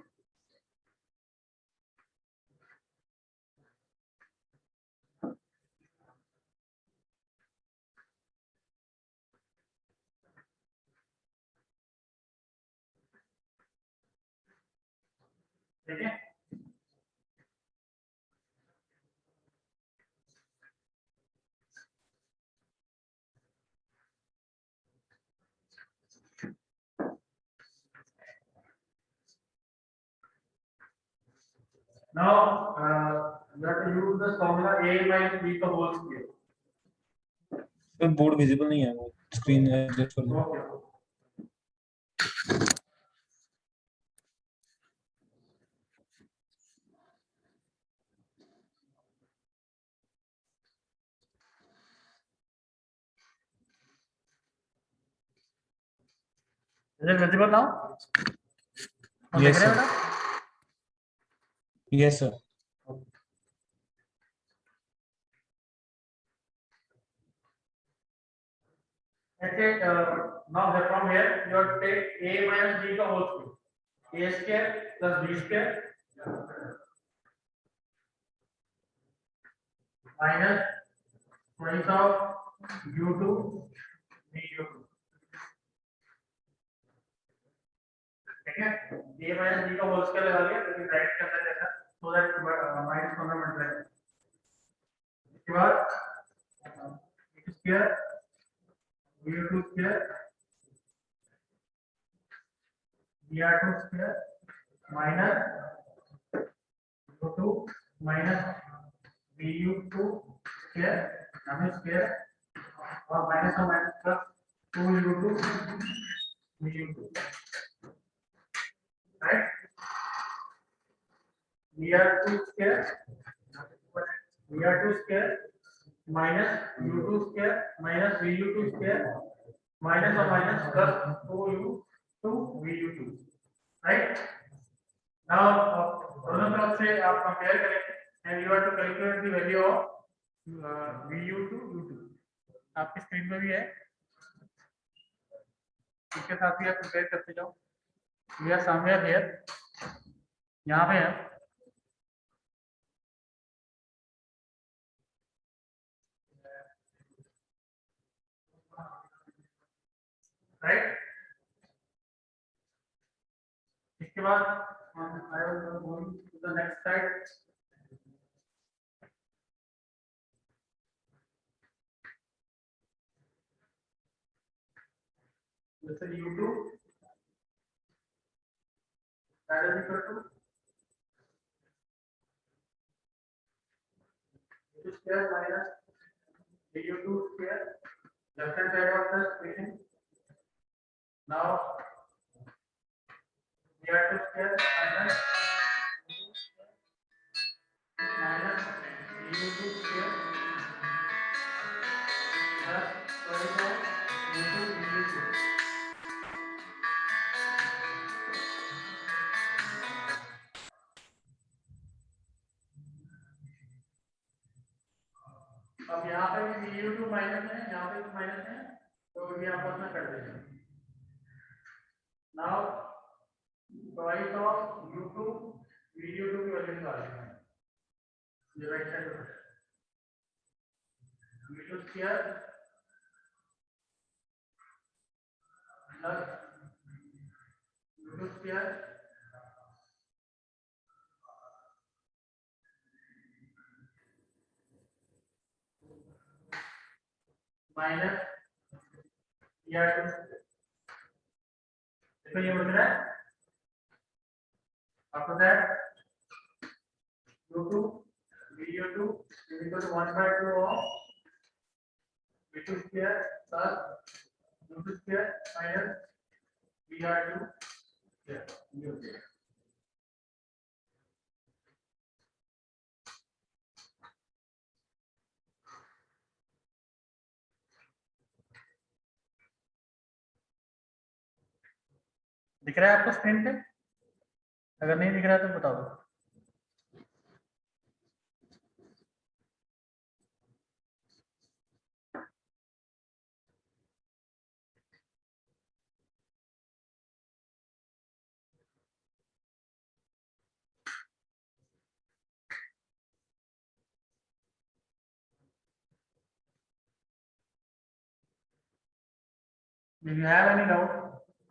ठीक है? Now you have to use the formula A minus B का whole square. Sir board visible नहीं है, वो स्क्रीन एडजस्ट कर लो। Okay. Is it visible now? Yes, देख रहे हो sir. बेटा? Yes sir. Okay, now from here you have to take A minus B का whole square. A square plus B square minus twice of U2 VU2. ठीक है? A minus B का whole square लगा लिया, लेकिन bracket के अंदर ऐसा, so that minus करना पड़ता है। इसके बाद B square VU2 square VR2 square minus U2 minus VU2 square हमें square और minus और minus plus 2U2 VU2, right? VR2 square minus U2 square minus VU2 square minus or minus plus 2U2 VU2, right? Now दोनों तरफ से आप compare करेंगे and you have to calculate the value of VU2 U2. आपकी screen में भी है, इसके साथ ही आप कंपेयर करते जाओ। We are somewhere here, यहाँ पे है, right? इसके बाद I will go to the next slide. this is u2 that is equal to u2 square minus du2 square left hand side of the equation. Now du2 square minus du2 square plus square root of u2 du2. अब यहाँ पे भी du2 minus है, यहाँ पे भी minus है, तो ये आपस में कर देंगे. Now twice of u2 du2 की वैल्यू निकालेंगे. ये राइट साइड पे u2 square plus u2 square minus du2. देखो ये बन रहा है. After that u2 du2 is equal to 1/2 of u2 square plus u2 square minus du2 square. दिख रहा है आपको स्क्रीन पे? अगर नहीं दिख रहा है तो बता दो. If you have any doubt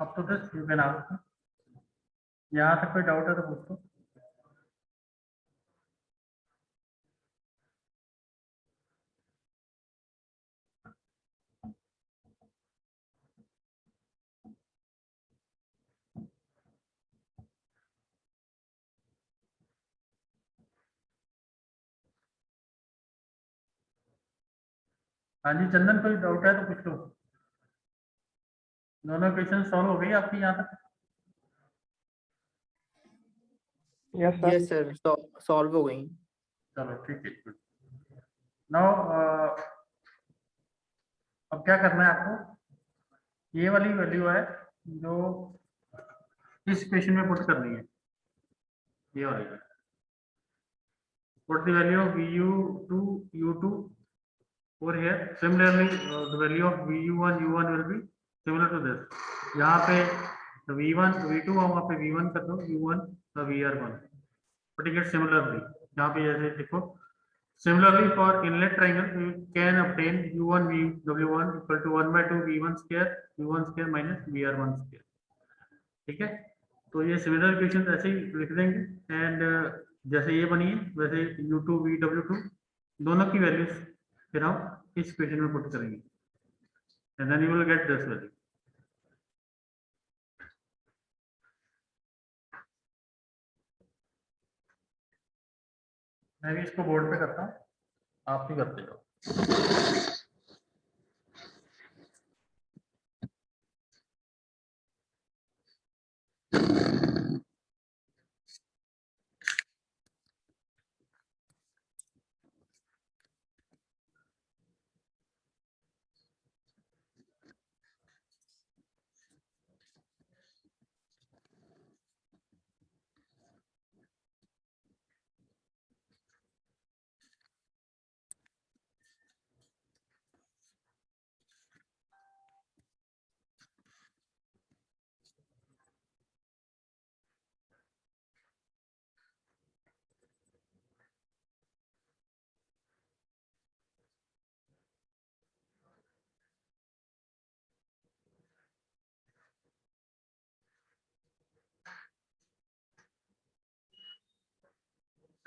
up to this, you can ask. यहाँ तक कोई डाउट है तो पूछ लो. हाँ जी चंदन, कोई डाउट है तो पूछ लो. दोनों क्वेश्चन सॉल्व हो गई आपकी यहाँ तक? यस सर, सॉल्व हो गई. चलो ठीक है. नाउ अब क्या करना है आपको? ये वाली वैल्यू है जो इस इक्वेशन में पुट करनी है. ये वाली है. Put the value of vu2 u2 over here. Similarly, the value of vu1 u1 will be similar to this. यहाँ पे v1 v2 वहाँ पे v1 कर दो, u1 vr1. But it gets similarly. यहाँ पे जैसे देखो, similarly for inlet triangle you can obtain u1 w1 equal to 1/2 v1 square u1 square minus vr1 square. ठीक है, तो ये सिमिलर इक्वेशन ऐसे ही लिख देंगे. एंड जैसे ये बनी है वैसे u2 vw2 दोनों की वैल्यूज फिर हम इस इक्वेशन में पुट करेंगे. And then you will get this value. मैं भी इसको बोर्ड पे करता हूँ, आप भी करते जाओ.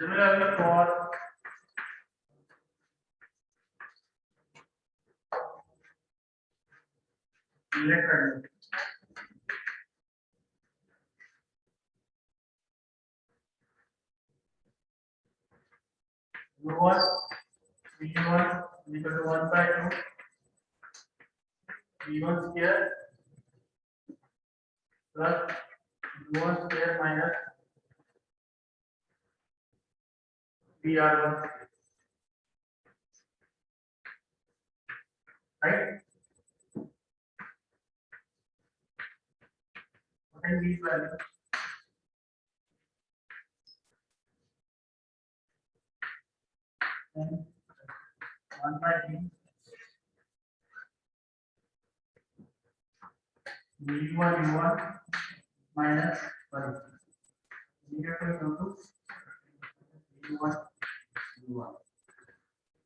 Similarly for electronic U1 V1 equal to 1 by 2 V1 square plus U1 square minus VR1, right? What is these values? And 1 by V1 U1 minus 1 0 to V1 U1.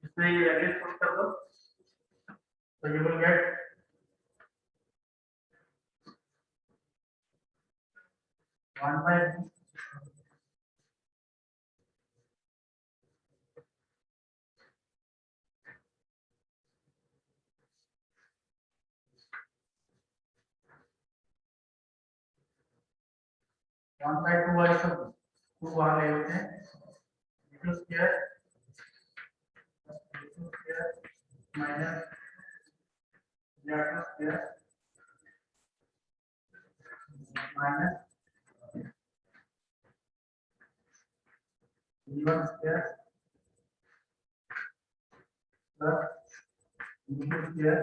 इसमें ये एवरेज पुट कर दो तो you will get 1 by one by two वाले सब to वहां ले लेते हैं v2 square minus v2 square minus v1 square plus v2 square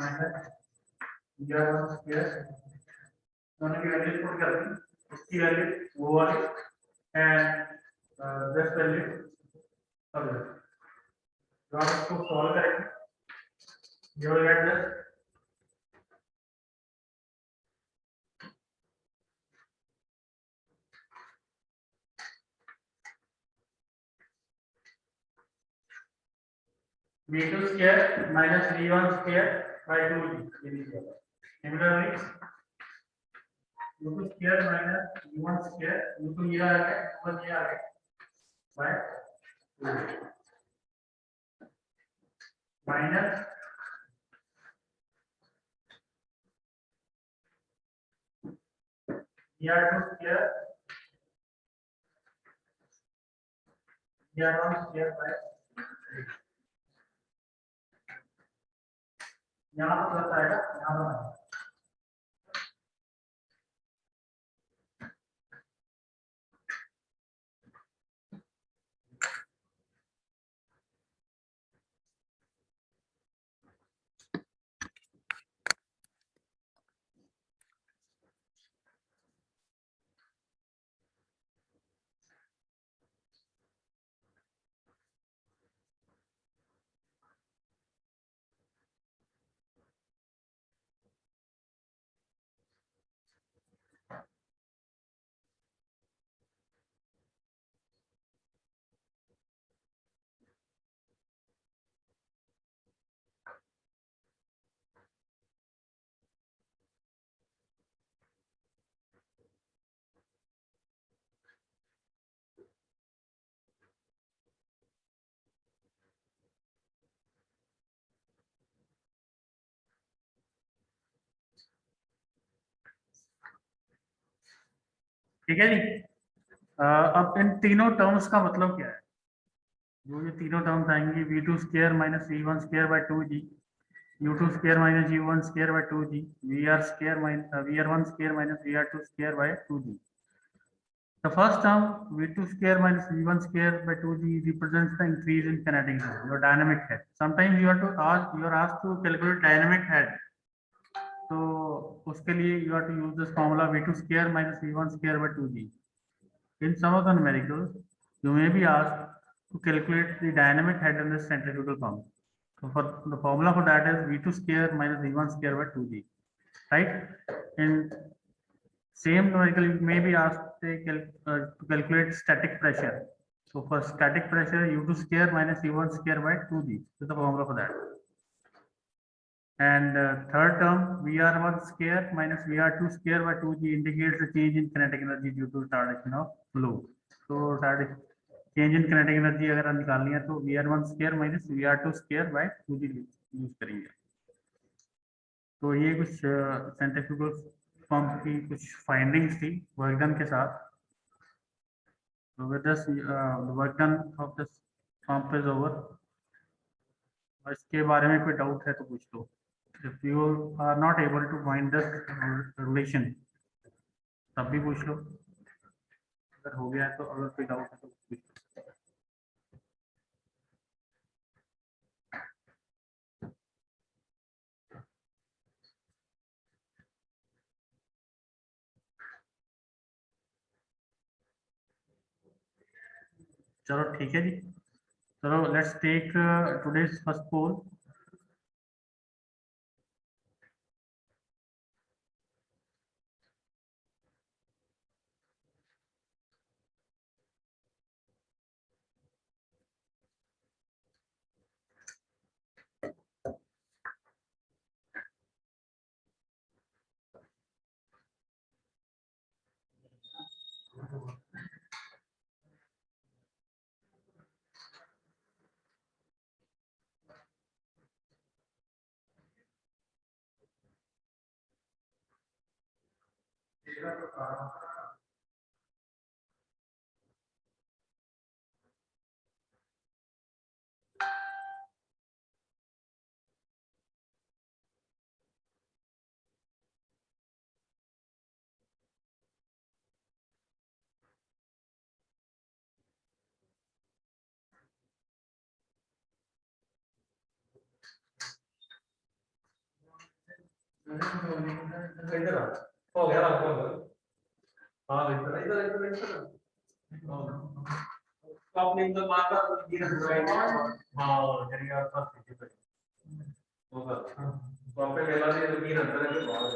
minus v1 square दोनों की वैल्यू पुट कर दी उसकी वैल्यू वो वाली एंड दिस वैल्यू अब जब आप इसको सॉल्व करेंगे you will get this v2 square minus v1 square by 2g. Similarly, u2 square minus u1 square, u2 ये आ गया, u1 ये आ गया by 2 minus v2 square v1 square by 3. यहाँ पर प्लस आएगा यहाँ पर माइनस ठीक है जी। अब इन तीनों टर्म्स का मतलब क्या है जो ये तीनों टर्म्स आएंगी v2 square minus v1 square by 2g u2 square minus u1 square by 2g vr square minus vr1 square minus vr2 square by 2g. The first term v2 square minus v1 square by 2g represents the increase in kinetic energy, your dynamic head. Sometimes you are asked to calculate dynamic head. So उसके लिए you have to use this formula v2 square minus v1 square by 2g. In some of the numericals, you may be asked to calculate the dynamic head in the centrifugal pump. So for the formula for that is v2 square minus v1 square by 2g, right? In same numerical, you may be asked to calculate static pressure. So for static pressure, u2 square minus u1 square by 2g is the formula for that. And third term, vr1 square minus vr2 square by 2g indicates the change in kinetic energy due to retardation of flow. So change in kinetic energy अगर निकालनी है तो vr1 square minus vr2 square by 2g use करेंगे. तो ये कुछ centrifugal pump की कुछ फाइंडिंग्स थी वर्क डन के साथ। So with this, the work done of this pump is over. और इसके बारे में कोई डाउट है तो पूछ लो। If you are not able to find this relation, तब भी पूछ लो। अगर हो गया है तो, अगर कोई डाउट है तो पूछ लो। चलो ठीक है जी। चलो let's take today's first pole. हो गया हाँ इधर इधर इधर इधर आपने इधर मारता हाँ जरिया था होगा तो आपने पहला दिन तो 3 अंतर है बाहर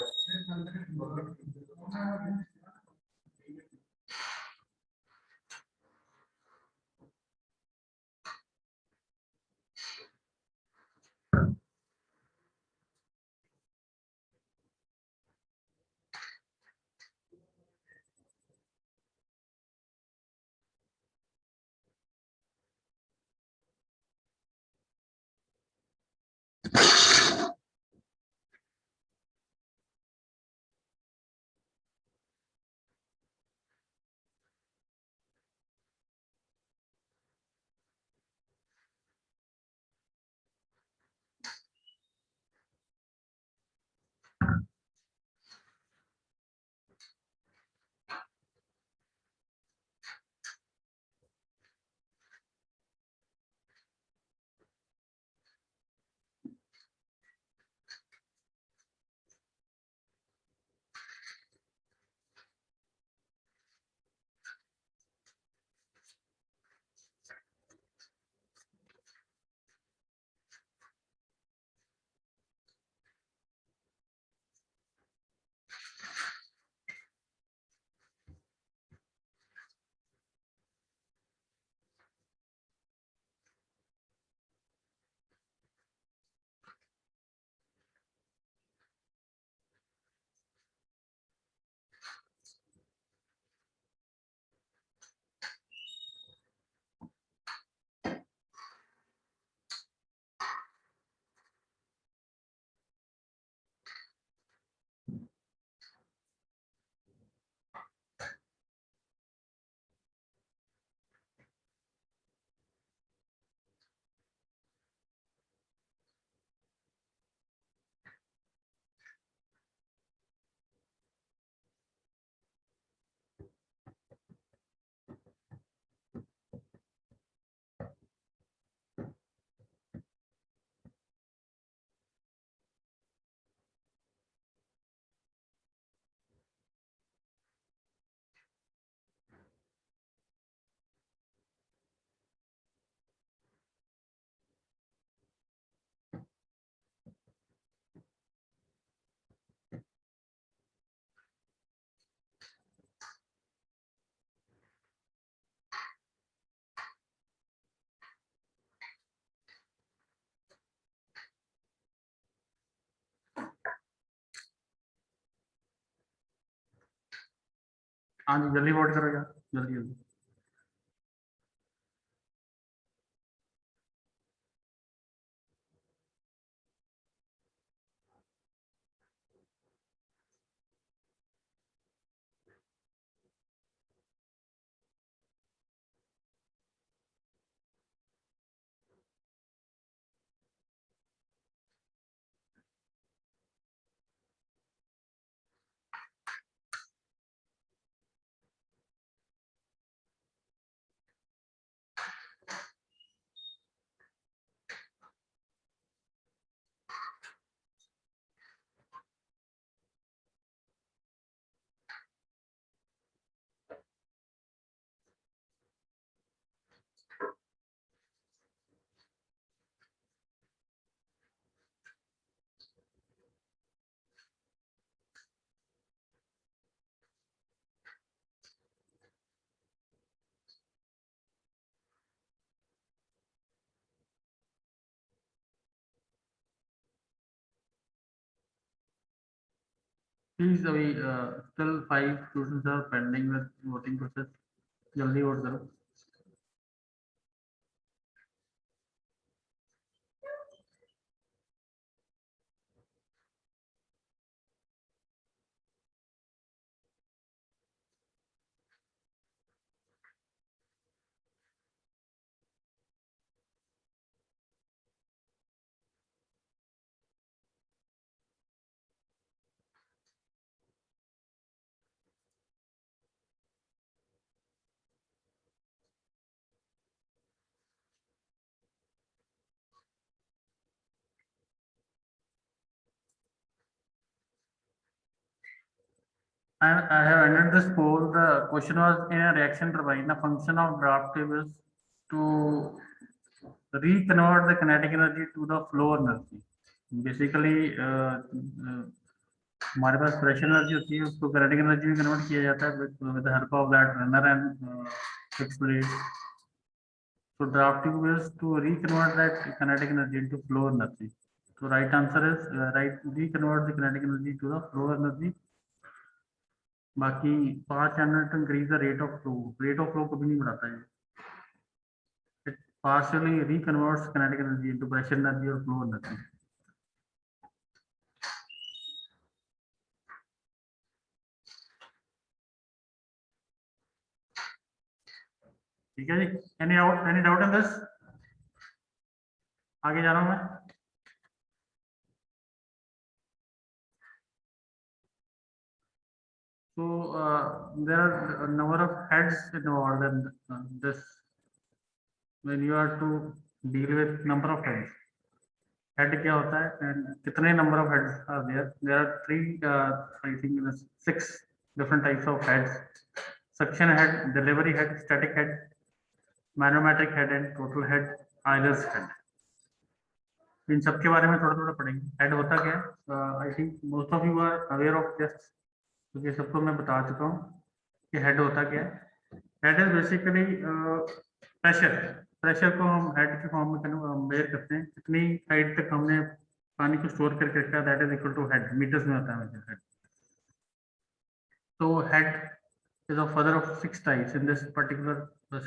हाँ जी जल्दी वोट करो यार जल्दी जल्दी। प्लीज अभी still 5 students are pending with voting process, जल्दी वोट करो। I have entered this poll. The question was in a reaction turbine, the function of draft tube is to reconvert the kinetic energy to the flow energy. Basically, हमारे पास pressure energy होती है, उसको kinetic energy में convert किया जाता है with the help of that runner and fixed blade. So draft tube is to reconvert that kinetic energy into flow energy. So right answer is reconvert the kinetic energy to the flow energy. बाकी 5 minute increase the rate of flow कभी नहीं बढ़ाता है, it partially reconverts kinetic energy into pressure energy और flow energy. ठीक है जी, any doubt in this? आगे जा रहा हूं मैं। So there are a number of heads involved in this when you are to deal with number of heads. Head क्या होता है and कितने number of heads are there? There are 3 I think 6 different types of heads: suction head, delivery head, static head, manometric head and total head, Euler's head. इन सब के बारे में थोड़ा थोड़ा पढ़ेंगे। हेड होता क्या है? I think most of you are aware of this, क्योंकि सबको मैं बता चुका हूँ कि हेड होता क्या है। हेड इज बेसिकली प्रेशर को हम हेड के फॉर्म में मेजर करते हैं, कितनी हाइट तक हमने पानी को स्टोर करके रखा है, that is equal to head, meters में होता है हेड। तो head is a further of 6 types in this particular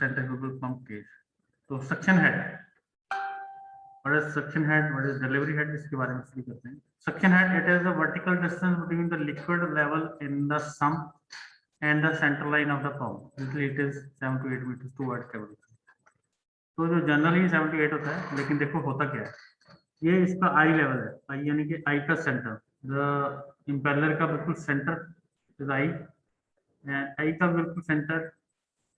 centrifugal pump case. तो suction head, what is suction head, what is delivery head, इसके बारे में स्टडी करते हैं। Suction head, it is the vertical distance between the liquid level in the sump and the center line of the pump. Usually it is 7 to 8 meters toward cavity. तो जो generally 7 to 8 होता है, लेकिन देखो होता क्या है, ये इसका आई लेवल है, आई यानी कि आई का सेंटर, द इम्पेलर का बिल्कुल सेंटर इज आई, आई का बिल्कुल सेंटर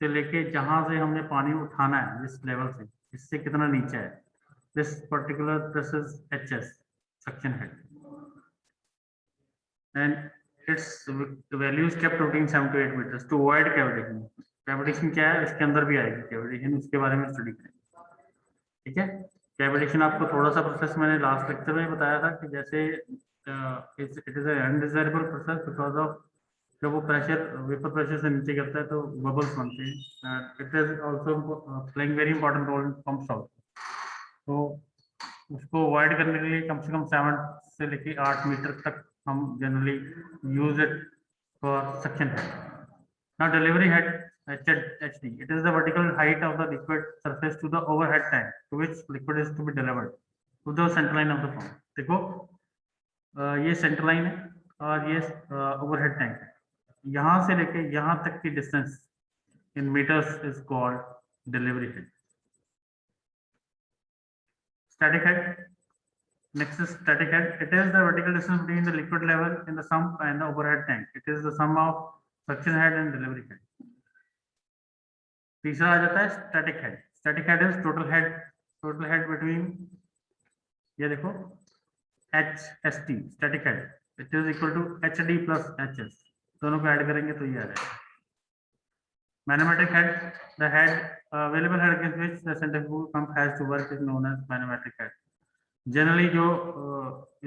से लेके जहां से हमने पानी उठाना है, जिस लेवल से, इससे कितना नीचे है, this particular this is HS, suction head, and its value is kept between 7 to 8 meters to avoid cavitation. Cavitation क्या है, इसके अंदर भी आएगी कैविटेशन, उसके बारे में स्टडी करेंगे। ठीक है, कैविटेशन आपको थोड़ा सा प्रोसेस मैंने लास्ट लेक्चर में बताया था कि जैसे it is undesirable process because of जब वो प्रेशर वेपर प्रेशर से नीचे गिरता है तो बबल्स बनते हैं। It is also playing very important role in pumps also. तो उसको अवॉइड करने के लिए कम से कम 7 से लेके 8 मीटर तक हम generally use it for suction head. Now delivery head HD, it is the vertical height of the liquid surface to the overhead tank to which liquid is to be delivered to the center line of the pump. देखो ये centre line है और ये overhead tank है, यहाँ से लेके यहाँ तक की distance in meters is called delivery head. Static head, next is static head. It is the vertical distance between the liquid level in the sump and the overhead tank. It is the sum of suction head and delivery head. तीसरा आ जाता है static head. Static head is total head between, ये देखो HST, static head, it is equal to HD plus HS, दोनों को add करेंगे तो ये आ जाएगा। Manometric head, the head available head against which the centrifugal pump has to work is known as manometric head. Generally जो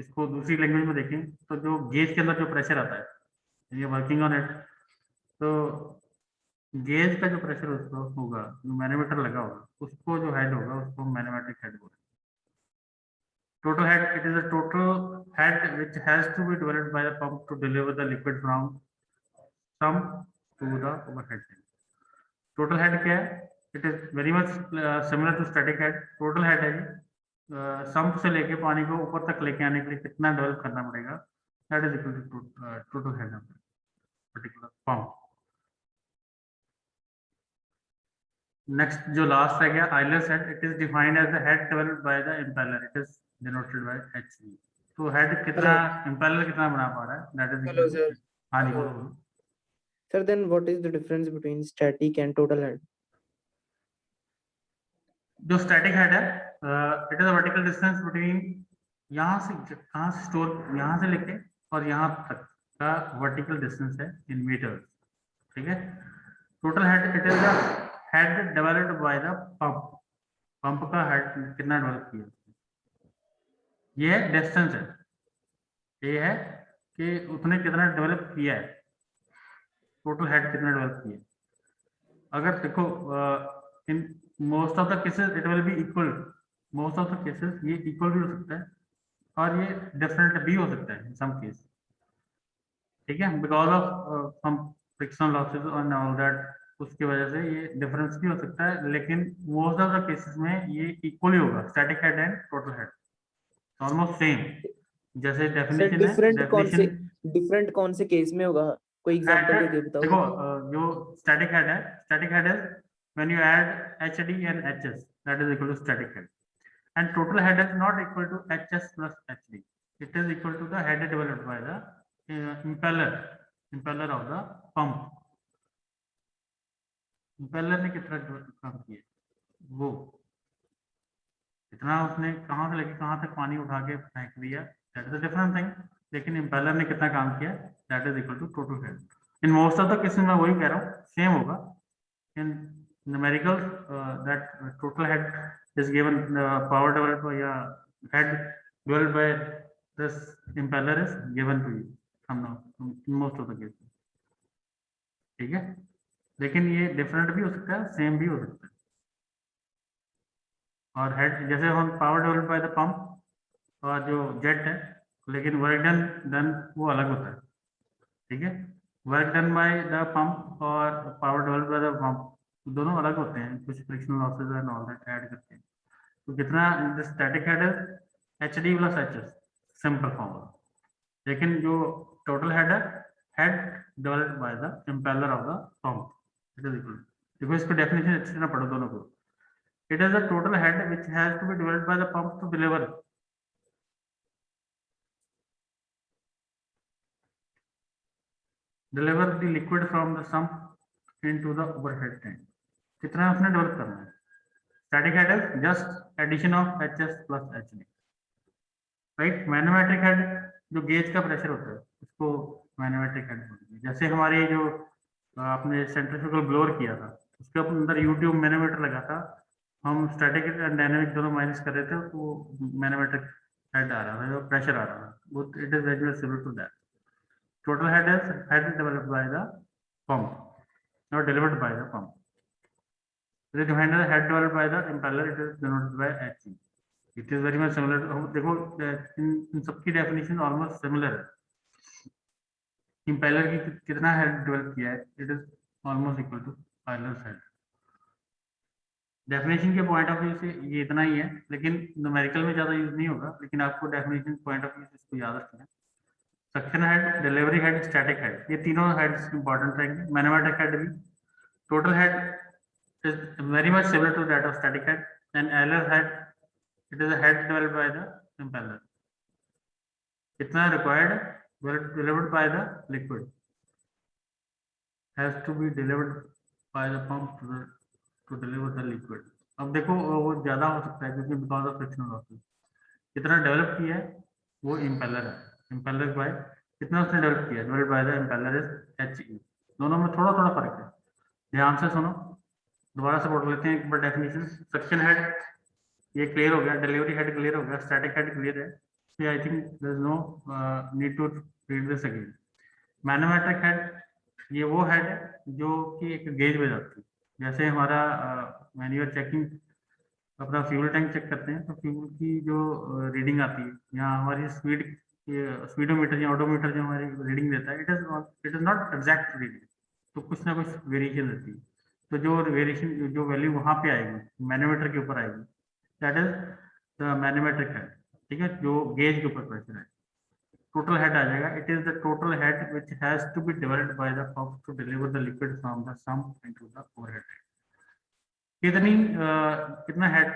इसको दूसरी लैंग्वेज में देखें तो जो गेज के अंदर जो प्रेशर आता है, ये वर्किंग ऑन इट, तो गेज का जो प्रेशर उसका होगा, जो मैनोमीटर लगा होगा, उसको जो हेड होगा उसको मैनोमेट्रिक हेड बोलते हैं। total head, it is a total head which has to be developed by the pump to deliver the liquid from sump to the overhead tank. Total head क्या है? It is very much similar to static head. Total head है sump से लेके पानी को ऊपर तक लेके आने के लिए कितना डेवलप करना पड़ेगा, that is equal to total head of particular pump. Next जो last रह गया Euler's head, it is defined as the head developed by the impeller. It is denoted by HV. तो head कितना impeller कितना बना पा रहा है, that is Hello, sir. हाँ जी बोलो। Sir, then what is the difference between static and total head? जो static head है, it is a vertical distance between यहाँ से कहाँ से स्टोर यहाँ से लेके और यहाँ तक का vertical distance है in meters, ठीक है। Total head, it is the head developed by the pump. Pump का हेड कितना डेवलप किया, ये डिस्टेंस है, ये है कि उसने कितना डेवलप किया है, टोटल हेड कितना डेवलप किया है। अगर देखो इन most of the cases it will be equal, most of the cases ये इक्वल भी हो सकता है और ये डिफरेंट भी हो सकता है इन सम केस, ठीक है, because of some frictional losses और ऑल दैट, उसकी वजह से ये डिफरेंस भी हो सकता है, लेकिन मोस्ट ऑफ द केसेस में ये इक्वल ही होगा, static head and total head almost same. जैसे सर डेफिनेशन है, डिफरेंट कौन से केस में होगा, कोई एग्जांपल देके बताओ। देखो जो स्टैटिक हेड है, static head is when you add HD and HS, that is equal to static head, and total head is not equal to HS plus HD, it is equal to the head developed by the impeller of the pump. Impeller ने कितना काम किया, वो इतना उसने कहाँ से लेके कहाँ तक पानी उठा के फेंक दिया, that is a different thing, लेकिन इम्पेलर ने कितना काम किया, that is equal to total head. In most of the cases मैं वही कह रहा हूँ, सेम होगा। In numerical that total head is given, power developed या head developed by this impeller is given to you from now in most of the cases, ठीक है, लेकिन ये डिफरेंट भी हो सकता है, सेम भी हो सकता है। और हेड जैसे हम power developed by the pump और जो जेट है, लेकिन वर्क डन वो अलग होता है, ठीक है, work done by the pump और power developed by the pump दोनों अलग होते हैं, कुछ frictional losses and all that add करते हैं। तो कितना the static head is HD plus HS, simple formula, लेकिन जो टोटल हेड है, head developed by the impeller of the pump, it is equal, देखो इसको डेफिनेशन अच्छे से ना पढ़ो दोनों को। It is the total head which has to be developed by the pump to deliver the liquid from the sump into the overhead tank. कितना उसने डेवलप करना है, static head is just addition of HS plus HD, right. Manometric head जो gauge का pressure होता है उसको manometric head बोलते हैं। जैसे हमारी जो आपने सेंट्रीफ्यूगल ब्लोअर किया था, उसके अंदर यूट्यूब मैनोमीटर लगा था, हम स्टैटिक एंड डायनामिक दोनों माइनस कर रहे थे, तो मैनोमेट्रिक हेड आ रहा था, जो प्रेशर आ रहा था, वो it is very much similar to that. Total head is head developed by the pump और delivered by the pump. It is defined as head developed by the impeller, it is denoted by HE। It is very much similar, देखो इन सबकी definition almost similar है। Impeller की कितना head develop किया है, it is almost equal to Euler's head. Definition के point of view से ये इतना ही है, लेकिन न्यूमेरिकल में ज्यादा यूज नहीं होगा, लेकिन आपको डेफिनेशन पॉइंट ऑफ व्यू से इसको याद रखना है। Suction head, delivery head, static head, ये तीनों हेड्स इंपॉर्टेंट रहेंगे। मैनोमेट्रिक हेड भी, total head is very much similar to that of static head, and Euler's head, it is a head developed by the impeller. कितना required, delivered by the liquid has to be delivered by the pump to deliver the liquid। अब देखो वो ज्यादा हो सकता है क्योंकि because of frictional losses. कितना डेवलप किया है वो इम्पेलर है, इम्पेलर बाय कितना उसने डेवलप किया, develop by the impeller is HE। दोनों में थोड़ा थोड़ा फर्क है, ध्यान से सुनो, दोबारा से पढ़ लेते हैं एक बार डेफिनेशन। सक्शन हेड ये क्लियर हो गया, डिलीवरी हेड क्लियर हो गया, स्टैटिक हेड क्लियर है, I think there is no need to read this again। Manometric head ये वो हेड है जो कि एक गेज में जाती है, जैसे हमारा when you are checking अपना फ्यूल टैंक चेक करते हैं तो फ्यूल की जो रीडिंग आती है, यहाँ हमारी स्पीडोमीटर या ऑडोमीटर जो हमारी रीडिंग देता है, it is not exact reading, तो कुछ ना कुछ वेरिएशन रहती है। तो जो वेरिएशन जो वैल्यू वहाँ पे आएगी मैनोमीटर के ऊपर आएगी, that is the manometric head, ठीक है, जो गेज के ऊपर प्रेशर है। टोटल हेड आ जाएगा, it is the total head which has to be divided by the pump to deliver the liquid from the sump into the overhead. कितना head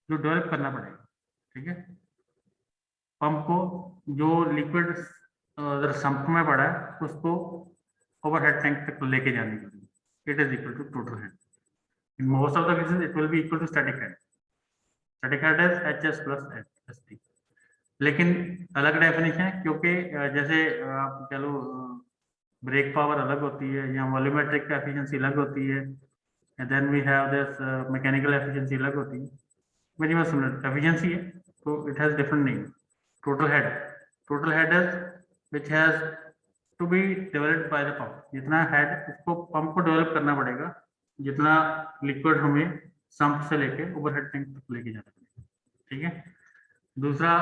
जो डेवलप करना पड़ेगा, ठीक है, पंप को जो लिक्विड अगर सम्प में पड़ा है उसको ओवरहेड टैंक तक लेके जाने के लिए, it is equal to total head. In most of the cases it will be equal to static head. Static head is HS plus ST। लेकिन अलग डेफिनेशन है, क्योंकि जैसे आप कह लो ब्रेक पावर अलग होती है या वॉल्यूमेट्रिक एफिशिएंसी अलग होती है, and then we have this mechanical efficiency अलग होती है, मिनिमम सिमिलर एफिशिएंसी है, तो it has different name. Total head is which has to be developed by the pump, जितना हेड उसको पंप को डेवलप करना पड़ेगा, जितना लिक्विड हमें सम्प से लेके ओवरहेड टैंक तक लेके जाना पड़ेगा, ठीक है। दूसरा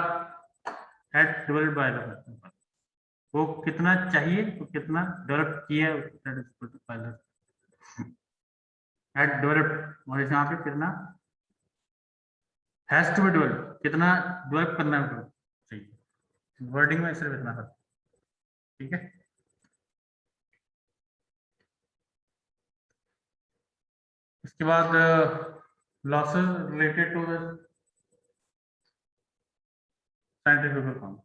head developed by the pump, वो कितना चाहिए तो कितना डेवलप किया है, हेड डेवलप्ड, और यहाँ पे कितना हैज टू बी डेवलप, कितना डेवलप करना चाहिए, वर्डिंग में सिर्फ इतना फर्क, ठीक है। इसके बाद losses related to the centrifugal pump,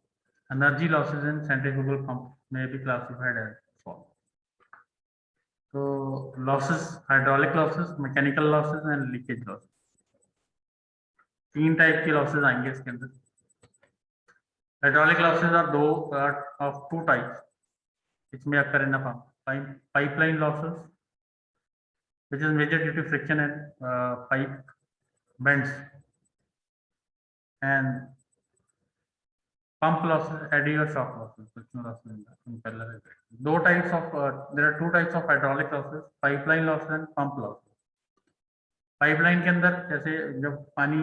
energy losses in centrifugal pump में भी क्लासिफाइड है फॉर। तो losses, hydraulic losses, mechanical losses and leakage losses, तीन टाइप के लॉसेस आएंगे इसके अंदर। Hydraulic losses are of two types, इसमें occur in pipeline losses which is major due to friction and pipe bends, and pump losses, eddy or shock losses, friction losses in the impeller. There are two types of hydraulic losses, pipeline losses and pump losses. Pipeline के अंदर जैसे जब पानी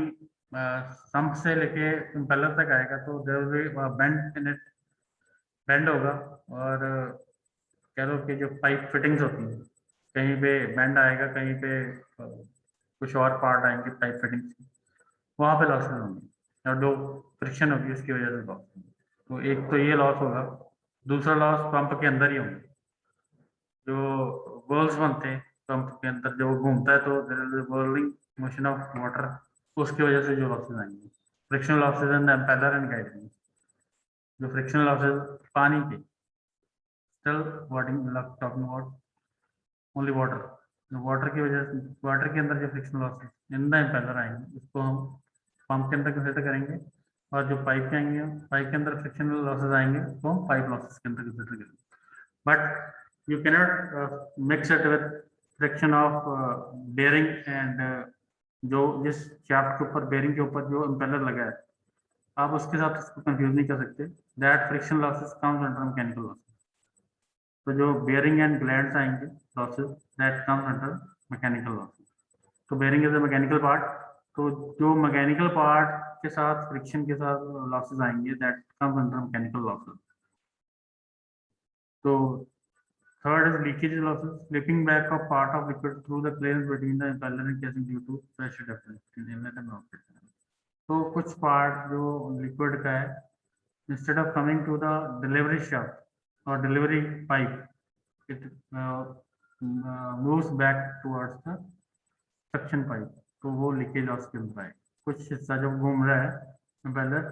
sump से लेके impeller तक आएगा तो there will be bend in it, bend होगा, और कह लो कि जो पाइप फिटिंग्स होती हैं कहीं पे बेंड आएगा, कहीं पे कुछ और पार्ट आएंगे पाइप फिटिंग्स, वहाँ पे लॉसेस होंगे और जो फ्रिक्शन होगी उसकी वजह से लॉस होंगे। तो एक तो ये लॉस होगा, दूसरा लॉस पंप के अंदर ही होंगे, जो वर्ल्स बनते हैं पंप के अंदर जो घूमता है तो वर्लिंग मोशन ऑफ वाटर, उसकी वजह से जो लॉसेस आएंगे, friction losses and impeller and guiding. जो फ्रिक्शन लॉसेस पानी के, still talking about only water की वजह से, वाटर के अंदर जो friction losses in the impeller आएंगे उसको हम पंप के अंदर कंसिडर करेंगे, और जो पाइप के आएंगे, पाइप के अंदर फ्रिक्शन लॉसेस आएंगे तो हम पाइप लॉसेस के अंदर कंसिडर करेंगे। But you cannot mix it with friction of bearing and जो जिस शाफ्ट के ऊपर, बेयरिंग के ऊपर जो इम्पेलर लगा है, आप उसके साथ इसको कंफ्यूज नहीं कर सकते। That friction losses comes under mechanical losses. तो जो बेयरिंग एंड ग्लैंड्स आएंगे losses, that comes under mechanical losses. तो bearing is a mechanical part, तो जो मैकेनिकल पार्ट के साथ फ्रिक्शन के साथ लॉसेस आएंगे, that comes under mechanical losses. तो third is leakage losses, slipping back of part of liquid through the clearance between the impeller and casing due to pressure difference in inlet and outlet. तो कुछ part जो liquid का है, instead of coming to the delivery shaft और delivery pipe, it moves back towards the suction pipe, तो वो leakage loss के अंदर है। कुछ हिस्सा जब घूम रहा है इम्पेलर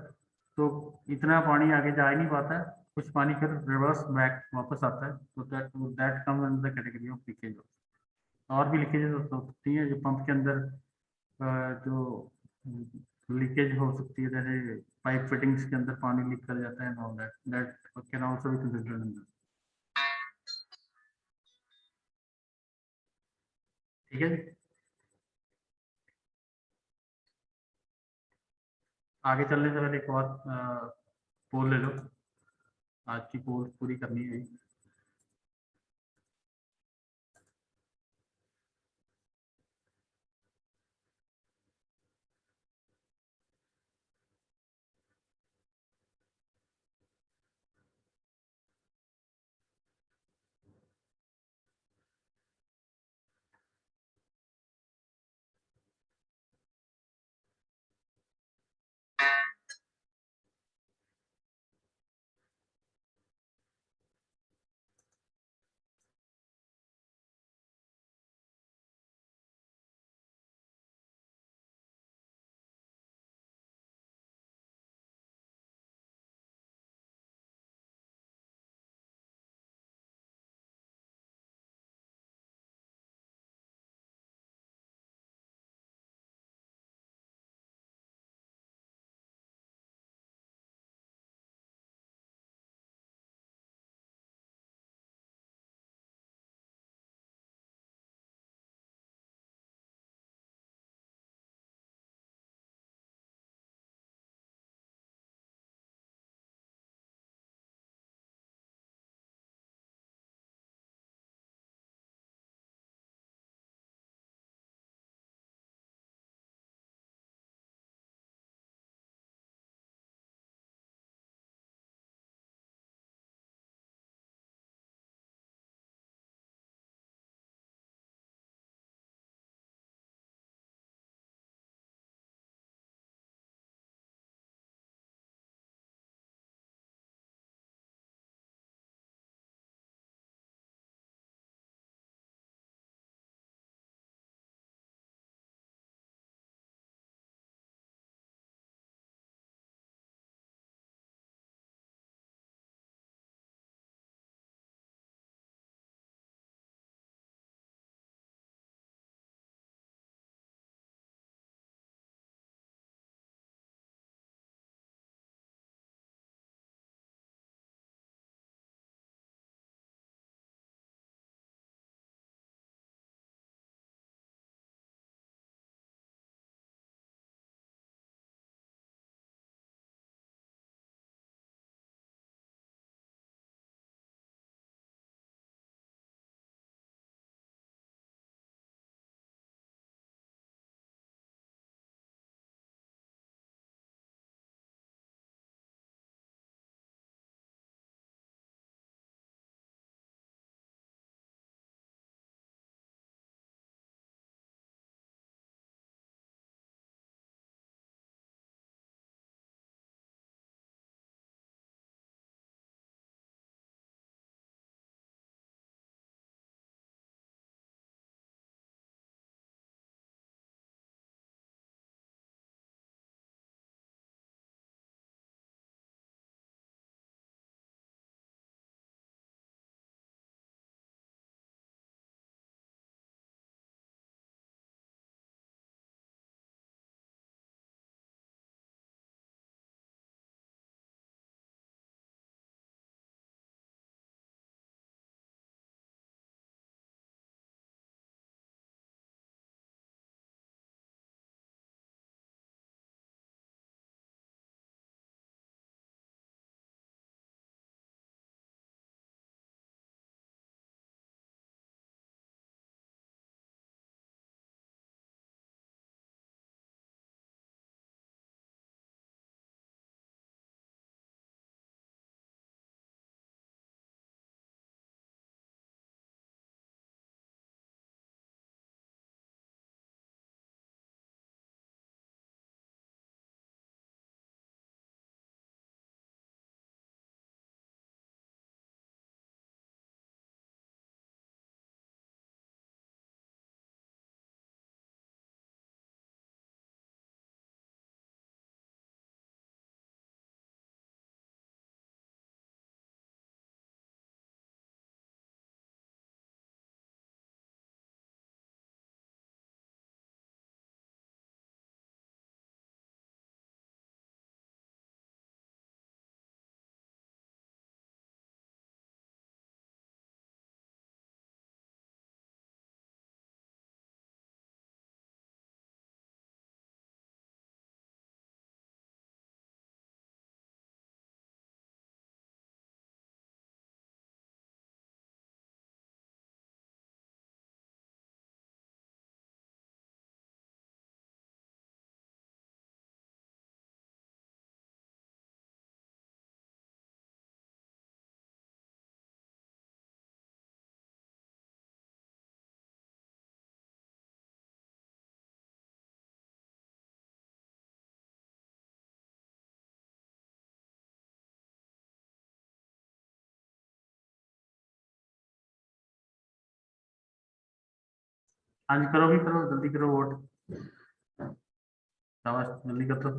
तो इतना पानी आगे जा ही नहीं पाता है, कुछ पानी फिर रिवर्स बैक वापस आता है, तो that comes under the category of leakage loss. और भी लीकेजेस हो सकती हैं जो पंप के अंदर जो लीकेज हो सकती है, जैसे पाइप फिटिंग्स के अंदर पानी लीक कर जाता है, all that can also be considered in this, ठीक है जी। आगे चलने से पहले एक और पोल ले लो, आज की पोल पूरी करनी है। हाँ जी करो भी करो, जल्दी करो वोट, शाबाश जल्दी कर दो।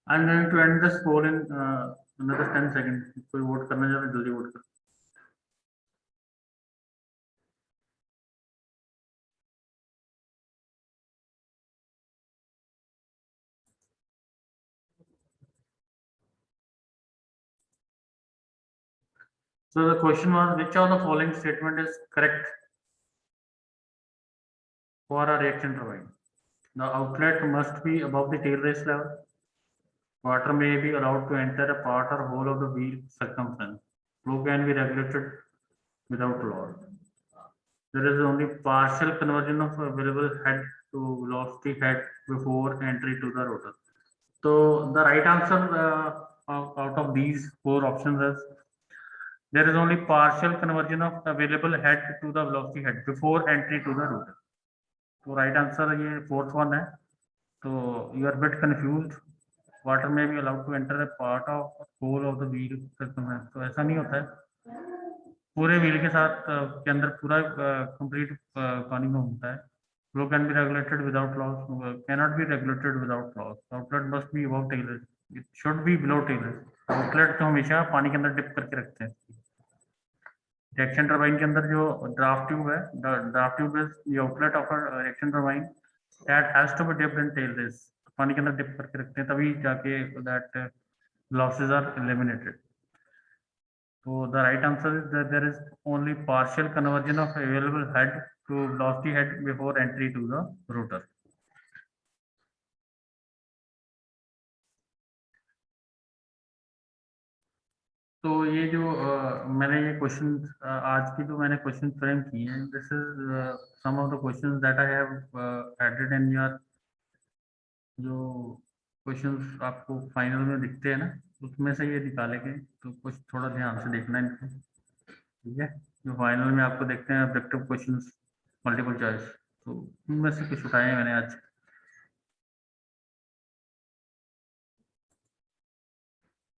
I am going to end this poll in another 10 second. कोई वोट करना चाहे जल्दी वोट करो। So the question was, which of the following statement is correct for a reaction turbine? The outlet must be above the tail race level. Water may be allowed to enter a part or whole of the wheel circumference. Flow can be regulated without loss. There is only partial conversion of available head to velocity head before entry to the rotor. So the right answer out of these four options is there is only partial conversion of available head to the velocity head before entry to the rotor. तो right answer ये fourth one है। तो you are bit confused, water में भी allowed to enter a part of whole of the wheel circumference, तो ऐसा नहीं होता है। पूरे व्हील के साथ के अंदर पूरा कंप्लीट पानी में घूमता है। Flow can be regulated without loss, can not be regulated without loss. Outlet must be above tail, it should be below tail. Outlet तो हमेशा पानी के अंदर डिप करके रखते हैं। रिएक्शन टरबाइन के अंदर जो ड्राफ्ट ट्यूब है, draft tube is the outlet of a reaction turbine that has to be dipped in tail race. पानी के अंदर डिप करके रखते हैं तभी जाके दैट लॉसेस आर एलिमिनेटेड। तो the right answer is that there is only partial conversion of available head to velocity head before entry to the rotor. तो ये जो मैंने ये क्वेश्चन आज की जो मैंने क्वेश्चन फ्रेम किए हैं, this is some of the questions that I have added in your, जो क्वेश्चंस आपको फाइनल में दिखते हैं ना, उसमें से ये निकाले गए। तो कुछ थोड़ा ध्यान से देखना है इनको, ठीक है। जो फाइनल में आपको देखते हैं ऑब्जेक्टिव क्वेश्चंस मल्टीपल चॉइस, तो उनमें से कुछ उठाए हैं मैंने आज।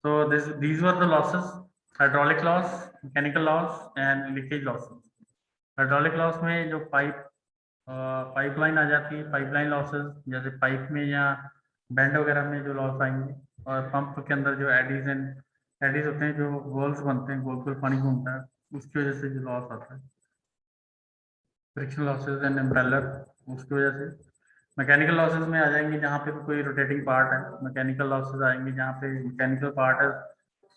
So these were the losses: hydraulic loss, mechanical loss and leakage losses. Hydraulic loss में जो पाइपलाइन आ जाती है, पाइपलाइन लॉसेस, जैसे पाइप में या बैंड वगैरह में जो लॉस आएंगे, और पंप के अंदर जो एडीज होते हैं, जो गोल्स बनते हैं, गोल गोल पानी घूमता है, उसकी वजह से जो लॉस आता है। फ्रिक्शन लॉसेस एंड इम्पेलर, उसकी वजह से। मैकेनिकल लॉसेस में आ जाएंगे जहाँ पे भी कोई रोटेटिंग पार्ट है, मैकेनिकल लॉसेस आएंगे जहाँ पे मैकेनिकल पार्ट है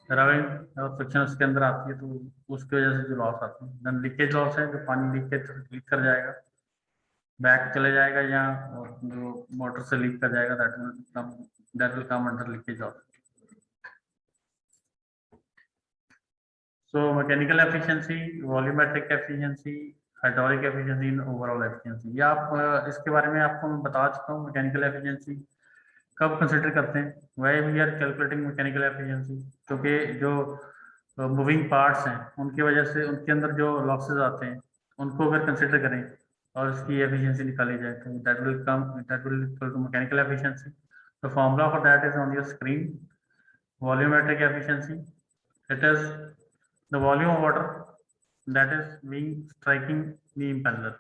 रविंग और फ्रिक्शन उसके अंदर आती है, तो उसकी वजह से जो लॉस आती है। देन लीकेज लॉस है, जो पानी लीक कर जाएगा, बैक चले जाएगा या जो मोटर से लीक कर जाएगा, that will come under leakage loss. So mechanical efficiency, volumetric efficiency, hydraulic efficiency in overall efficiency, ये आप इसके बारे में आपको मैं बता चुका हूँ। मैकेनिकल एफिशिएंसी कब कंसिडर करते हैं, why we are calculating mechanical efficiency, क्योंकि जो मूविंग पार्ट्स हैं उनकी वजह से उनके अंदर जो लॉसेस आते हैं उनको अगर कंसिडर करें और उसकी एफिशिएंसी निकाली जाए, तो that will equal to mechanical efficiency. The formula for that is on your screen. Volumetric efficiency, it is the volume of water that is being striking the impeller.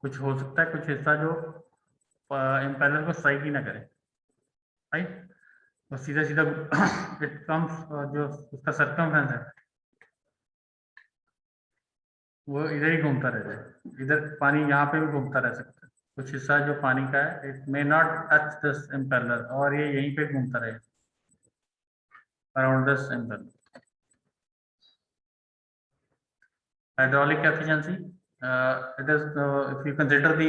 कुछ हो सकता है कुछ हिस्सा जो impeller को स्ट्राइक ही ना करे, राइट, तो सीधा सीधा इट कम्स, जो उसका सरकमफ्रेंस है वो इधर ही घूमता रहता है, इधर पानी यहाँ पे भी घूमता रह सकता है, कुछ हिस्सा जो पानी का है it may not touch this impeller और ये यहीं पे घूमता रहे around this impeller. Hydraulic efficiency, it is if you consider the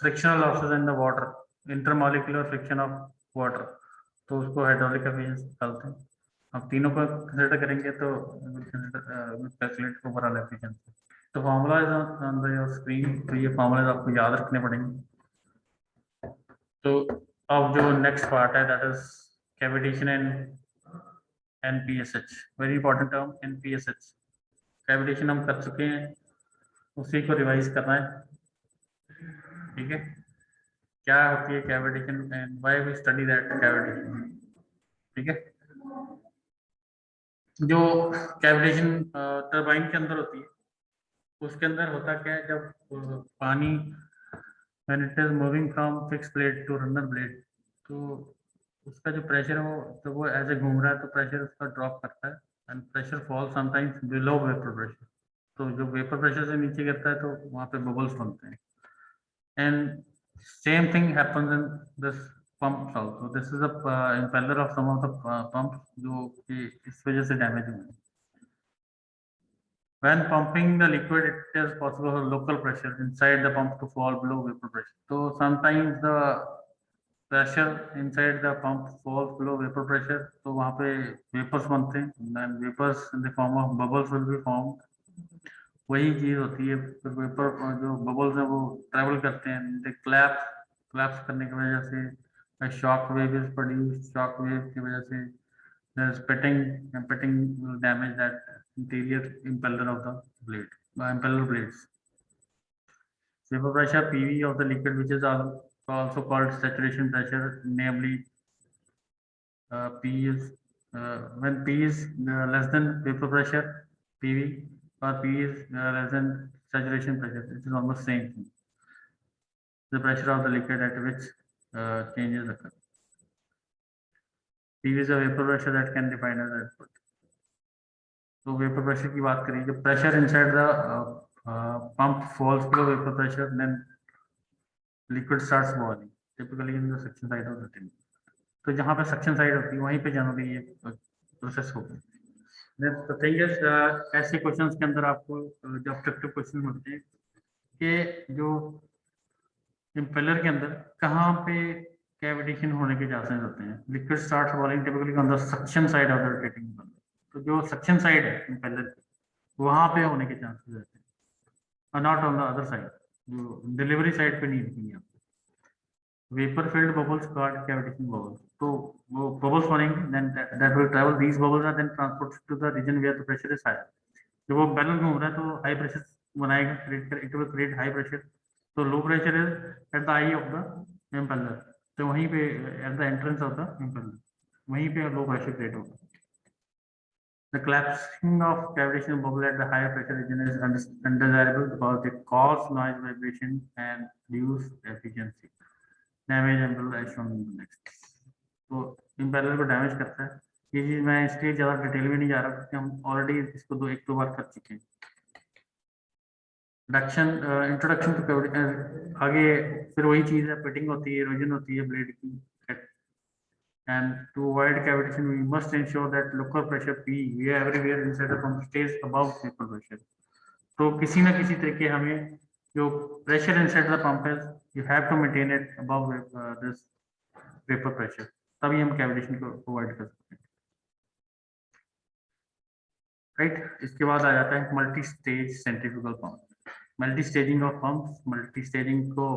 frictional losses in the water, intermolecular friction of water, तो उसको hydraulic efficiency कहते हैं. हम तीनों को कंसिडर करेंगे तो कैलकुलेट ओवरऑल एफिशिएंसी. तो formula is on the screen, तो ये फार्मूला आपको याद रखने पड़ेंगे. तो अब जो नेक्स्ट पार्ट है that is cavitation and NPSH, very important term NPSH. Cavitation हम कर चुके हैं, उसी को रिवाइज करना है, ठीक है. क्या होती है cavitation and why we study that cavitation, ठीक है. जो कैविटेशन टरबाइन के अंदर होती है उसके अंदर होता क्या है, जब पानी when it is moving from fix blade to runner blade, तो उसका जो प्रेशर है वो तो वो ऐसे घूम रहा है तो प्रेशर उसका ड्रॉप करता है and pressure fall sometimes below vapour pressure. तो जो वेपर प्रेशर से नीचे गिरता है तो वहाँ पे बबल्स बनते हैं. And same thing happens in this pump also. This is the impeller of some of the pump जो कि इस वजह से डैमेज हुए हैं. When pumping the liquid, it is possible for local pressure inside the pump to fall below vapor pressure. So sometimes the pressure inside the pump falls below vapor pressure. तो वहाँ पे vapors बनते हैं. Then vapors in the form of bubbles will be formed. वही चीज होती है, फिर वेपर जो बबल्स हैं वो ट्रेवल करते हैं. दे क्लैप्स करने की वजह से shock wave is produce. Shock wave की वजह से there is petting will damage that interior impeller of the blade, impeller blades. Vapor pressure PV of the liquid, which is also called saturation pressure, namely P is when P is less than vapor pressure PV or P is less than saturation pressure, it is almost same thing. The pressure of the liquid at which changes occur. PV is a vapor pressure that can define as output. तो vapour pressure की बात करें, जब pressure inside the pump falls below vapour pressure then liquid starts boiling typically in the suction side of the tank. तो जहाँ पे suction side होती है वहीं पे जनरली ये प्रोसेस होता है. द थिंग इज ऐसे क्वेश्चंस के अंदर आपको जो ऑब्जेक्टिव क्वेश्चन होते हैं कि जो इम्पेलर के अंदर कहाँ पे कैविटेशन होने के चांसेस होते हैं. Liquid starts boiling typically on the suction side of the rotating pump. तो जो सक्शन साइड है इम्पेलर की वहां पे होने के चांसेस रहते हैं और not on the other side, जो डिलीवरी साइड पे नहीं दिखेंगे आपको. Vapour filled bubbles called cavitation bubbles. तो वो बबल्स बनेंगे then that will travel. These bubbles are then transported to the region where the pressure is high. जब वो बैलेंस घूम रहा है तो हाई प्रेशर बनाएगा, it will create high pressure. तो low pressure is at the eye of the impeller. तो वहीं पे at the entrance of the impeller वहीं पे लो प्रेशर क्रिएट होगा. The collapsing of cavitation bubble at the higher pressure region is undesirable because they cause noise, vibration, and reduce efficiency. Damage impeller as shown in the next. तो impeller को damage करता है. ये चीज मैं इसलिए ज़्यादा डिटेल में नहीं जा रहा क्योंकि हम ऑलरेडी इसको एक दो बार कर चुके हैं. Introduction to cavitation. आगे फिर वही चीज़ है, पेटिंग होती है, इरोजन होती है ब्लेड की. And to avoid cavitation, we must ensure that local pressure P everywhere inside the pump stays above vapor pressure. तो किसी ना किसी तरीके हमें जो pressure inside the pump है, you have to maintain it above this vapor pressure. तभी हम cavitation को avoid कर सकते हैं. Right? इसके बाद आ जाता है multi-stage centrifugal pump. Multi-staging of pumps. Multi-staging को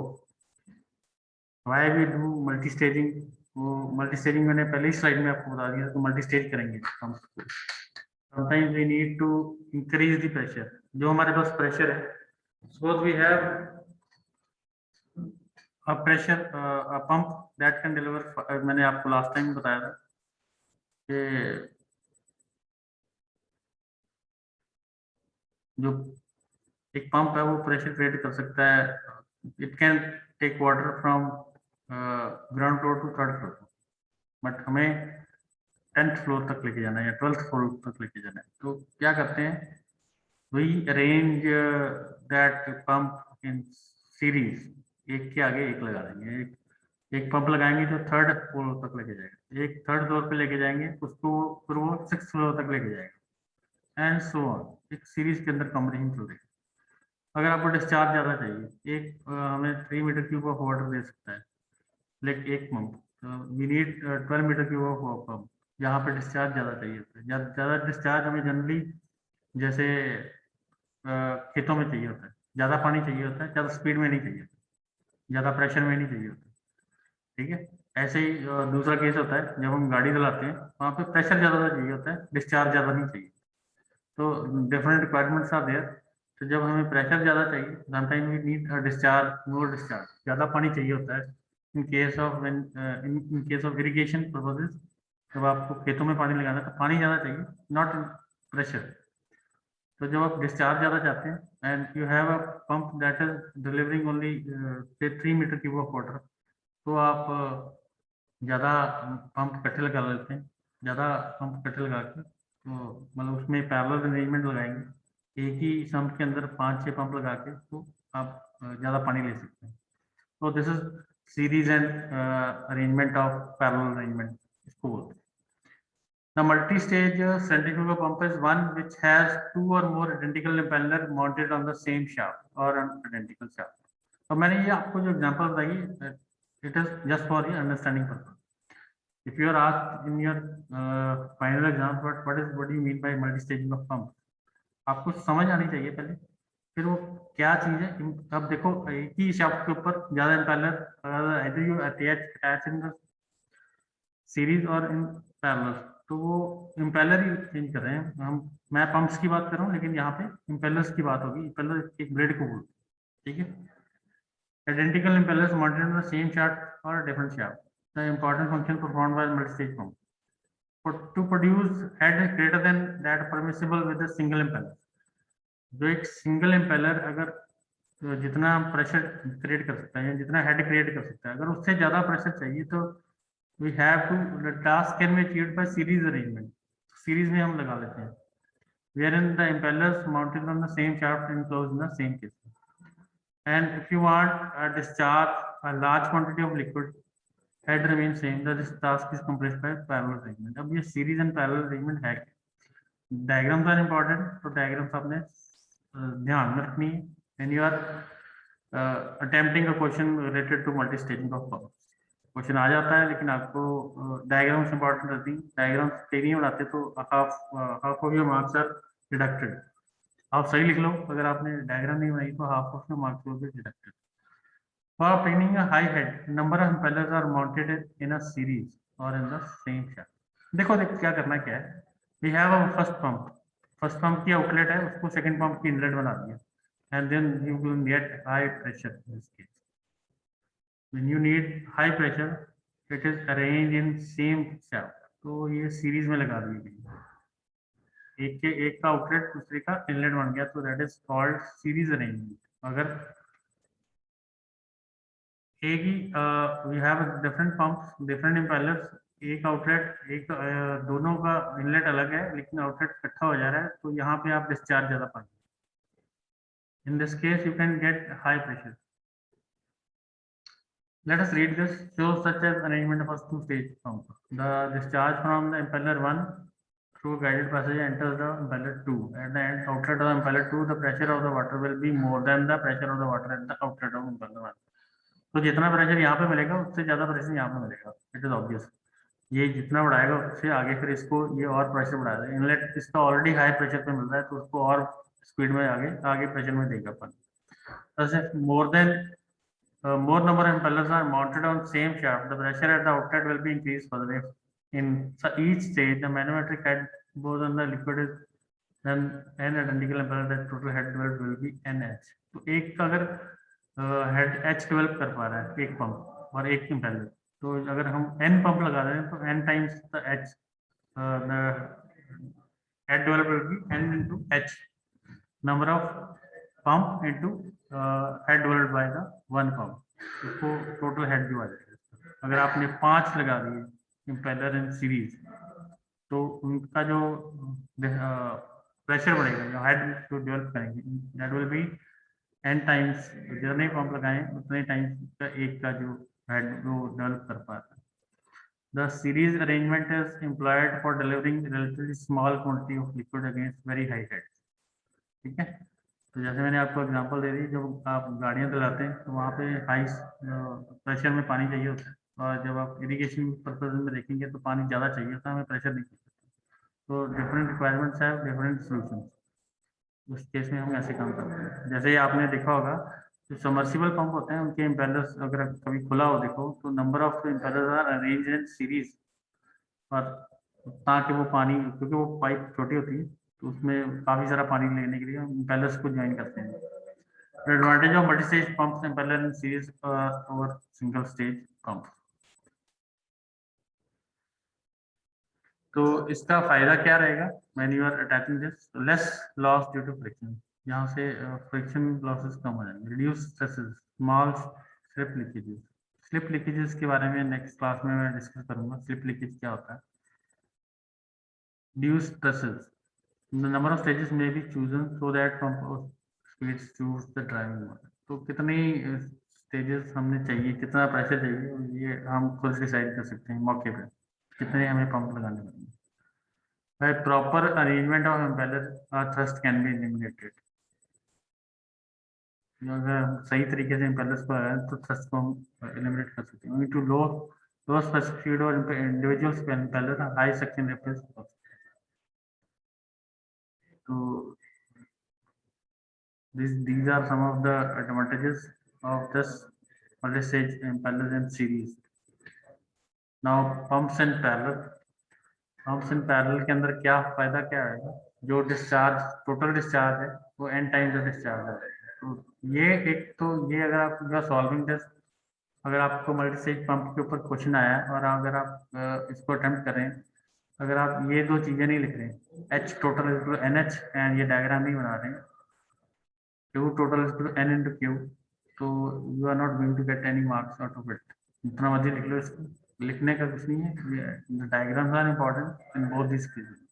why we do multi-staging? वो मल्टी स्टेजिंग मैंने पहले ही स्लाइड में आपको बता दिया तो मल्टी स्टेज करेंगे. Sometimes we need to increase the pressure. जो हमारे पास प्रेशर है, suppose we have a pressure a pump that can deliver. मैंने आपको लास्ट टाइम बताया था कि जो एक पंप है वो प्रेशर क्रिएट कर सकता है, it can take water from ground floor to third floor, but हमें 10th फ्लोर तक लेके जाना है या 12th फ्लोर तक लेके जाना है। तो क्या करते हैं, we arrange that pump in series, एक के आगे एक लगा देंगे, एक पंप लगाएंगे जो 3rd फ्लोर तक लेके जाएगा, एक 3rd फ्लोर पे लेके जाएंगे उसको, फिर वो 6th फ्लोर तक लेके जाएगा, एंड सो ऑन। एक सीरीज के अंदर कॉम्बिनेशन चल रही है। अगर आपको डिस्चार्ज ज़्यादा चाहिए, एक हमें 3 मीटर क्यूब ऑफ वाटर दे सकता है लेकिन एक pump, we need 12 metre cube of pump, जहाँ पे डिस्चार्ज ज़्यादा चाहिए होता है। ज़्यादा डिस्चार्ज हमें जनरली जैसे खेतों में चाहिए होता है, ज़्यादा पानी चाहिए होता है, ज़्यादा स्पीड में नहीं चाहिए, ज़्यादा प्रेशर में नहीं चाहिए होता, ठीक है। ऐसे ही दूसरा केस होता है जब हम गाड़ी चलाते हैं, वहाँ पे प्रेशर ज़्यादा चाहिए होता है, डिस्चार्ज ज़्यादा नहीं चाहिए। तो डिफरेंट रिक्वायरमेंट्स आर देयर। तो जब हमें प्रेशर ज़्यादा चाहिए, sometime we need discharge, more discharge, ज़्यादा पानी चाहिए होता है in case of in case of irrigation purposes. जब आपको खेतों में पानी लगाना है तो पानी ज़्यादा चाहिए, नॉट प्रेशर। तो जब आप डिस्चार्ज ज़्यादा चाहते हैं and you have a pump that is delivering only 3 metre cube of water, तो आप ज़्यादा पंप इकट्ठे लगा लेते हैं, ज़्यादा पंप इकट्ठे लगा के, तो मतलब उसमें पैरेलल अरेंजमेंट लगाएंगे, एक ही सम्प के अंदर 5-6 पंप लगा के, तो आप ज़्यादा पानी ले सकते हैं। तो this is series and arrangement of parallel arrangement, इसको बोलते हैं। The multi-stage centrifugal pump is one which has 2 or more identical impeller mounted on the same shaft or an identical shaft. तो मैंने ये आपको जो एग्जांपल बताई, it is just for your understanding purpose. If you are asked in your final exam, what do you mean by multi-staging of pump? आपको समझ आनी चाहिए पहले, फिर वो क्या चीज है। अब देखो, एक ही शाफ्ट के ऊपर ज्यादा impeller, either you attach in the series और इन पैरेलल, तो वो इम्पेलर ही चेंज कर रहे हैं हम। मैं पंप्स की बात कर रहा हूँ, लेकिन यहाँ पे इम्पेलर्स की बात होगी। इम्पेलर एक ब्लेड को बोलते हैं, ठीक है। Identical impellers mounted on the same shaft or different shaft. The important function performed by multi-stage pump. To produce head greater than that permissible with a single impeller. जो एक सिंगल इम्पेलर अगर जितना pressure create कर सकता है या जितना head create कर सकता है, अगर उससे ज्यादा प्रेशर चाहिए तो we have to, the task can be achieved by series arrangement. Series में हम लगा लेते हैं, wherein the impellers mounted on the same shaft enclosed in the same case. And if you want a discharge a large quantity of liquid, head remains same, that this task is accomplished by parallel arrangement. अब ये series and parallel arrangement है क्या? Diagrams are important, तो diagrams आपने ध्यान में रखनी है when you are attempting a question related to multi-staging of pumps. Question आ जाता है, लेकिन आपको डायग्राम्स इंपॉर्टेंट रहती हैं। डायग्राम्स सही नहीं बनाते तो half of your marks are deducted. आप सही लिख लो, अगर आपने डायग्राम नहीं बनाई तो half of your marks will be deducted. For obtaining a high head, number of impellers are mounted in a series और इन द सेम शाफ्ट। देखो क्या करना क्या है, we have a first pump की आउटलेट है, उसको सेकंड पंप की इनलेट बना दिया, and then you will get high pressure in this case. When you need high pressure, it is arranged in same shaft. तो ये सीरीज में लगा दी गई, एक का आउटलेट दूसरे का इनलेट बन गया, तो that is called series arrangement. अगर एक ही we have different pumps, different impellers, एक आउटलेट, एक दोनों का इनलेट अलग है लेकिन आउटलेट इकट्ठा हो जा रहा है, तो यहाँ पे आप डिस्चार्ज ज्यादा पाएंगे। इन this case you can get high pressure. Let us read this. Shows such as arrangement of a two-stage pump. The discharge from the impeller 1 through a guided passage enters the impeller 2. At the end outlet of the impeller 2, the pressure of the water will be more than the pressure of the water at the outlet of impeller 1. तो जितना pressure यहाँ पे मिलेगा उससे ज्यादा pressure यहाँ पे मिलेगा, इट इज ऑब्वियस। ये जितना बढ़ाएगा उससे आगे फिर इसको ये और प्रेशर बढ़ाएगा। इनलेट इसका ऑलरेडी हाई प्रेशर पे मिल रहा है, तो उसको और स्पीड में आगे प्रेशर में देगा अपन। More than more number of impellers are mounted on same shaft, the pressure at the outlet will be increased further. In each stage, the manometric head both on the liquid is then n identical impeller, that total head developed will be nh. तो एक अगर head h develop कर पा रहा है एक pump और एक इम्पेलर, तो अगर हम n पंप लगा रहे हैं तो n times the h, the head developed will be n into h. number of pump into head divided by the one pump, इसको टोटल हेड जो आ जाएगा। अगर आपने 5 लगा दिए इम्पेलर इन सीरीज तो उनका जो प्रेशर बढ़ेगा, जो हेड जो डेवलप करेंगे, that will B n times, जितने पंप लगाएं उतने टाइम्स का एक का जो हेड वो डेवलप कर पाता है। The series arrangement is employed for delivering relatively small quantity of liquid against very high heads। ठीक है, तो जैसे मैंने आपको एग्जांपल दे दी, जब आप गाड़ियां चलाते हैं तो वहाँ पे हाई प्रेशर में पानी चाहिए होता है, और जब आप इरिगेशन पर्पज में देखेंगे तो पानी ज़्यादा चाहिए होता है, हमें प्रेशर नहीं चाहिए। तो डिफरेंट रिक्वायरमेंट्स है, डिफरेंट सोल्यूशन। उस केस में हम ऐसे काम करते हैं। जैसे आपने देखा होगा जो सबमर्सिबल पंप होते हैं उनके इम्पेलर्स अगर कभी खुला हो देखो तो number of impellers are arrange in series, और ताकि वो पानी, क्योंकि वो पाइप छोटी होती है तो उसमें काफी सारा पानी लेने के लिए हम इम्पेलर्स को ज्वाइन करते हैं। Advantage of multi stage pumps, impeller in series और सिंगल स्टेज पंप। तो इसका फायदा क्या रहेगा, when you are attaching this, less loss due to friction, यहाँ से फ्रिक्शन लॉसेस कम हो जाएंगे, reduce stresses, small slip leakages. Slip leakages के बारे में नेक्स्ट क्लास में मैं डिस्कस करूंगा, स्लिप लीकेज क्या होता है। reduce stresses, the number of stages may be chosen so that pump speeds choose the driving mode। तो कितनी स्टेजेस हमने चाहिए, कितना प्रेशर चाहिए, ये हम खुद डिसाइड कर सकते हैं मौके पे, कितने हमें पंप लगाने पड़ेंगे। By proper arrangement of impeller, thrust can be eliminated। अगर हम सही तरीके से इम्पेलर्स को लगाएं तो थ्रस्ट को हम एलिमिनेट कर सकते हैं। टू लो स्पेसिफिक स्पीड और individual impeller high suction reference. तो these are some of the advantages of this multi-stage impeller in series। Now pumps in parallel, pumps in parallel के अंदर क्या फायदा क्या है, जो डिस्चार्ज टोटल डिस्चार्ज है वो एन टाइम का डिस्चार्ज है। तो ये एक, तो ये अगर आप सॉल्विंग टेस्ट, अगर आपको मल्टी स्टेज पंप के ऊपर क्वेश्चन आया और अगर आप इसको अटेम्प्ट करें, अगर आप ये दो चीजें नहीं लिख रहे, H total N H and ये डायग्राम नहीं बना रहे, Q total N into Q, तो you are not going to get any marks out of it. जितना मर्जी लिख लो, इसको लिखने का कुछ नहीं है, diagrams are important in both this cases.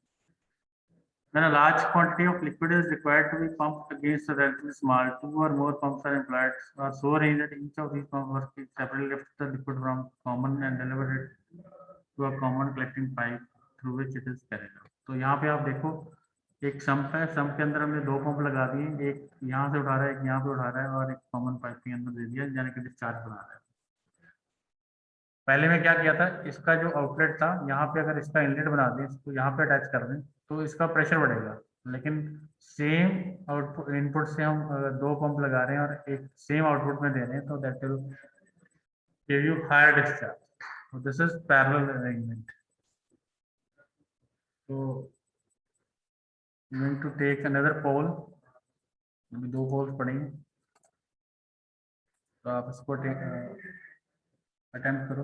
When a large quantity of liquid is required to be pumped against a relatively small, two or more pumps are employed or so arranged that each of these pumps work separately, lifts the liquid from common and deliver it to a common collecting pipe through which it is carried out। तो यहाँ पे आप देखो एक sump है, sump के अंदर हमने दो पंप लगा दिए, एक यहाँ से उठा रहा है, एक यहाँ पे उठा रहा है, और एक कॉमन पाइप के अंदर दे दिया, यानी कि डिस्चार्ज बना रहा है। पहले में क्या किया था, इसका जो आउटलेट था यहाँ पे अगर इसका इनलेट बना दें, इसको यहाँ पे अटैच कर दें तो इसका प्रेशर बढ़ेगा, लेकिन सेम आउटपुट इनपुट से हम दो पंप लगा रहे हैं और एक सेम आउटपुट में दे रहे हैं, तो that will give you hire discharge. This is parallel arrangement. तो गोइंग टू टेक अनदर पोल, अभी दो पोल्स पड़ेंगे, तो आप इसको अटेम्प्ट करो।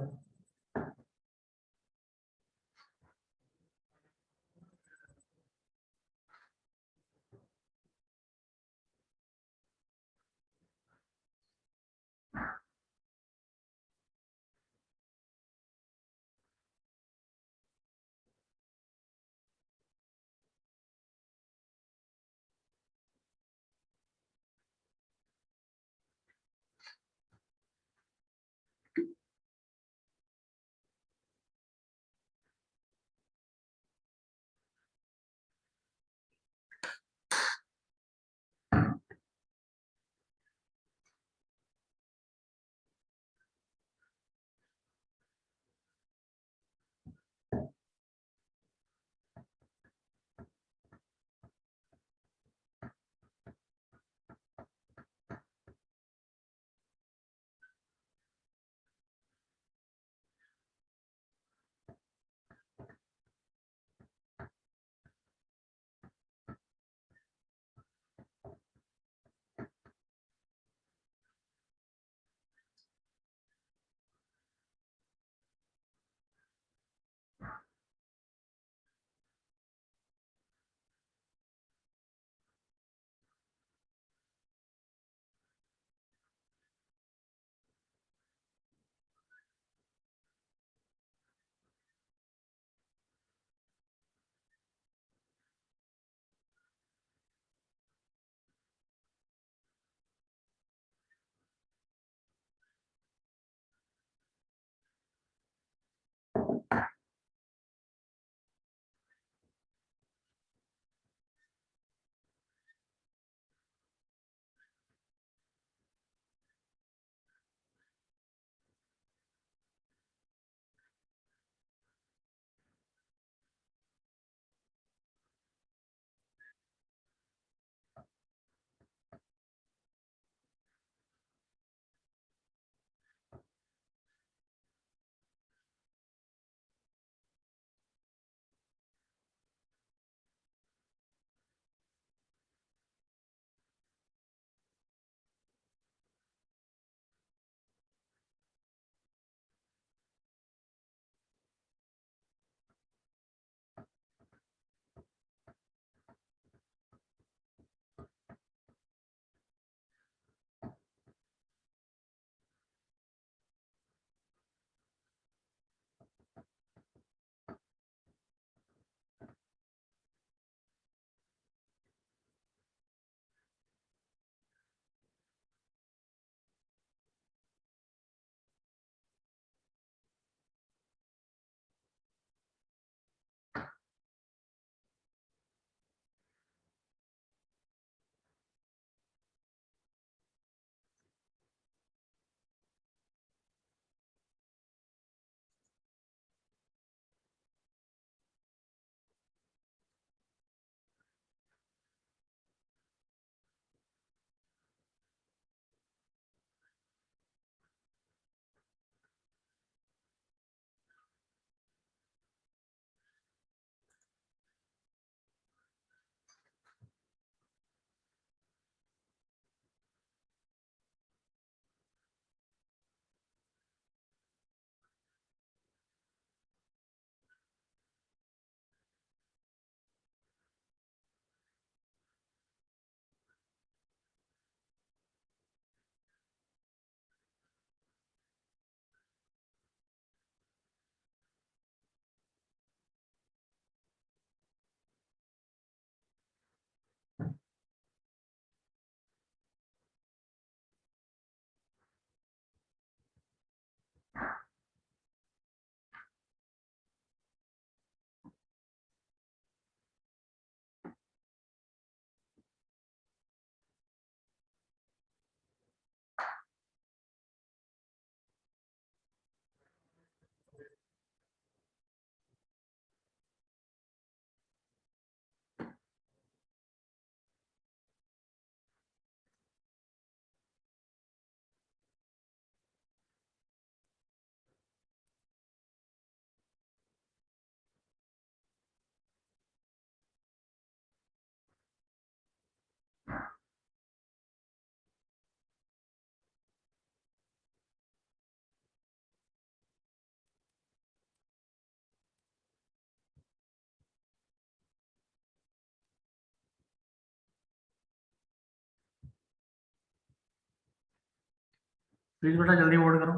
प्लीज बेटा जल्दी वोट करो।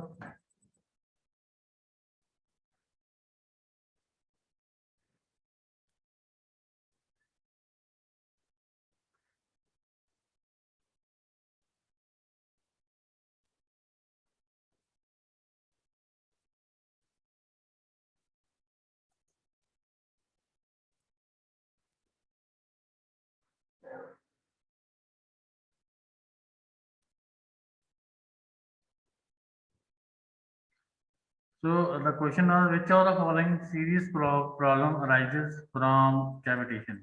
So the question was, which of the following serious problem arises from cavitation?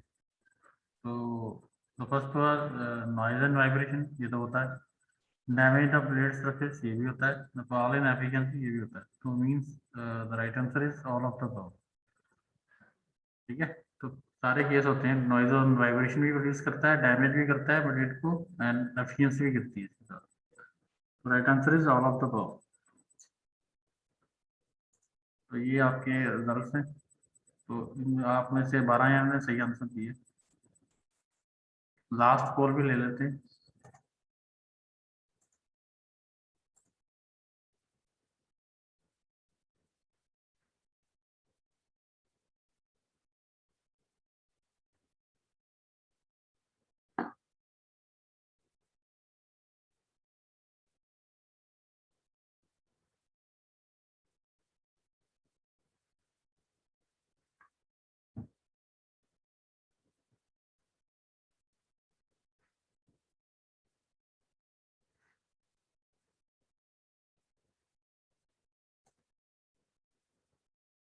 So the first was noise and vibration, ये तो होता है. Damage the plate surface, ये भी होता है. The fall in efficiency, ये भी होता है. So means the right answer is all of the above. ठीक है, तो सारे केस होते हैं. नॉइज और वाइब्रेशन भी प्रोड्यूस करता है, डैमेज भी करता है प्लेट को, एंड एफिशिएंसी भी गिरती है. Right answer is all of the above. तो ये आपके रिजल्ट्स हैं. तो आप में से 12 ने सही आंसर दिए. लास्ट कॉल भी ले लेते हैं.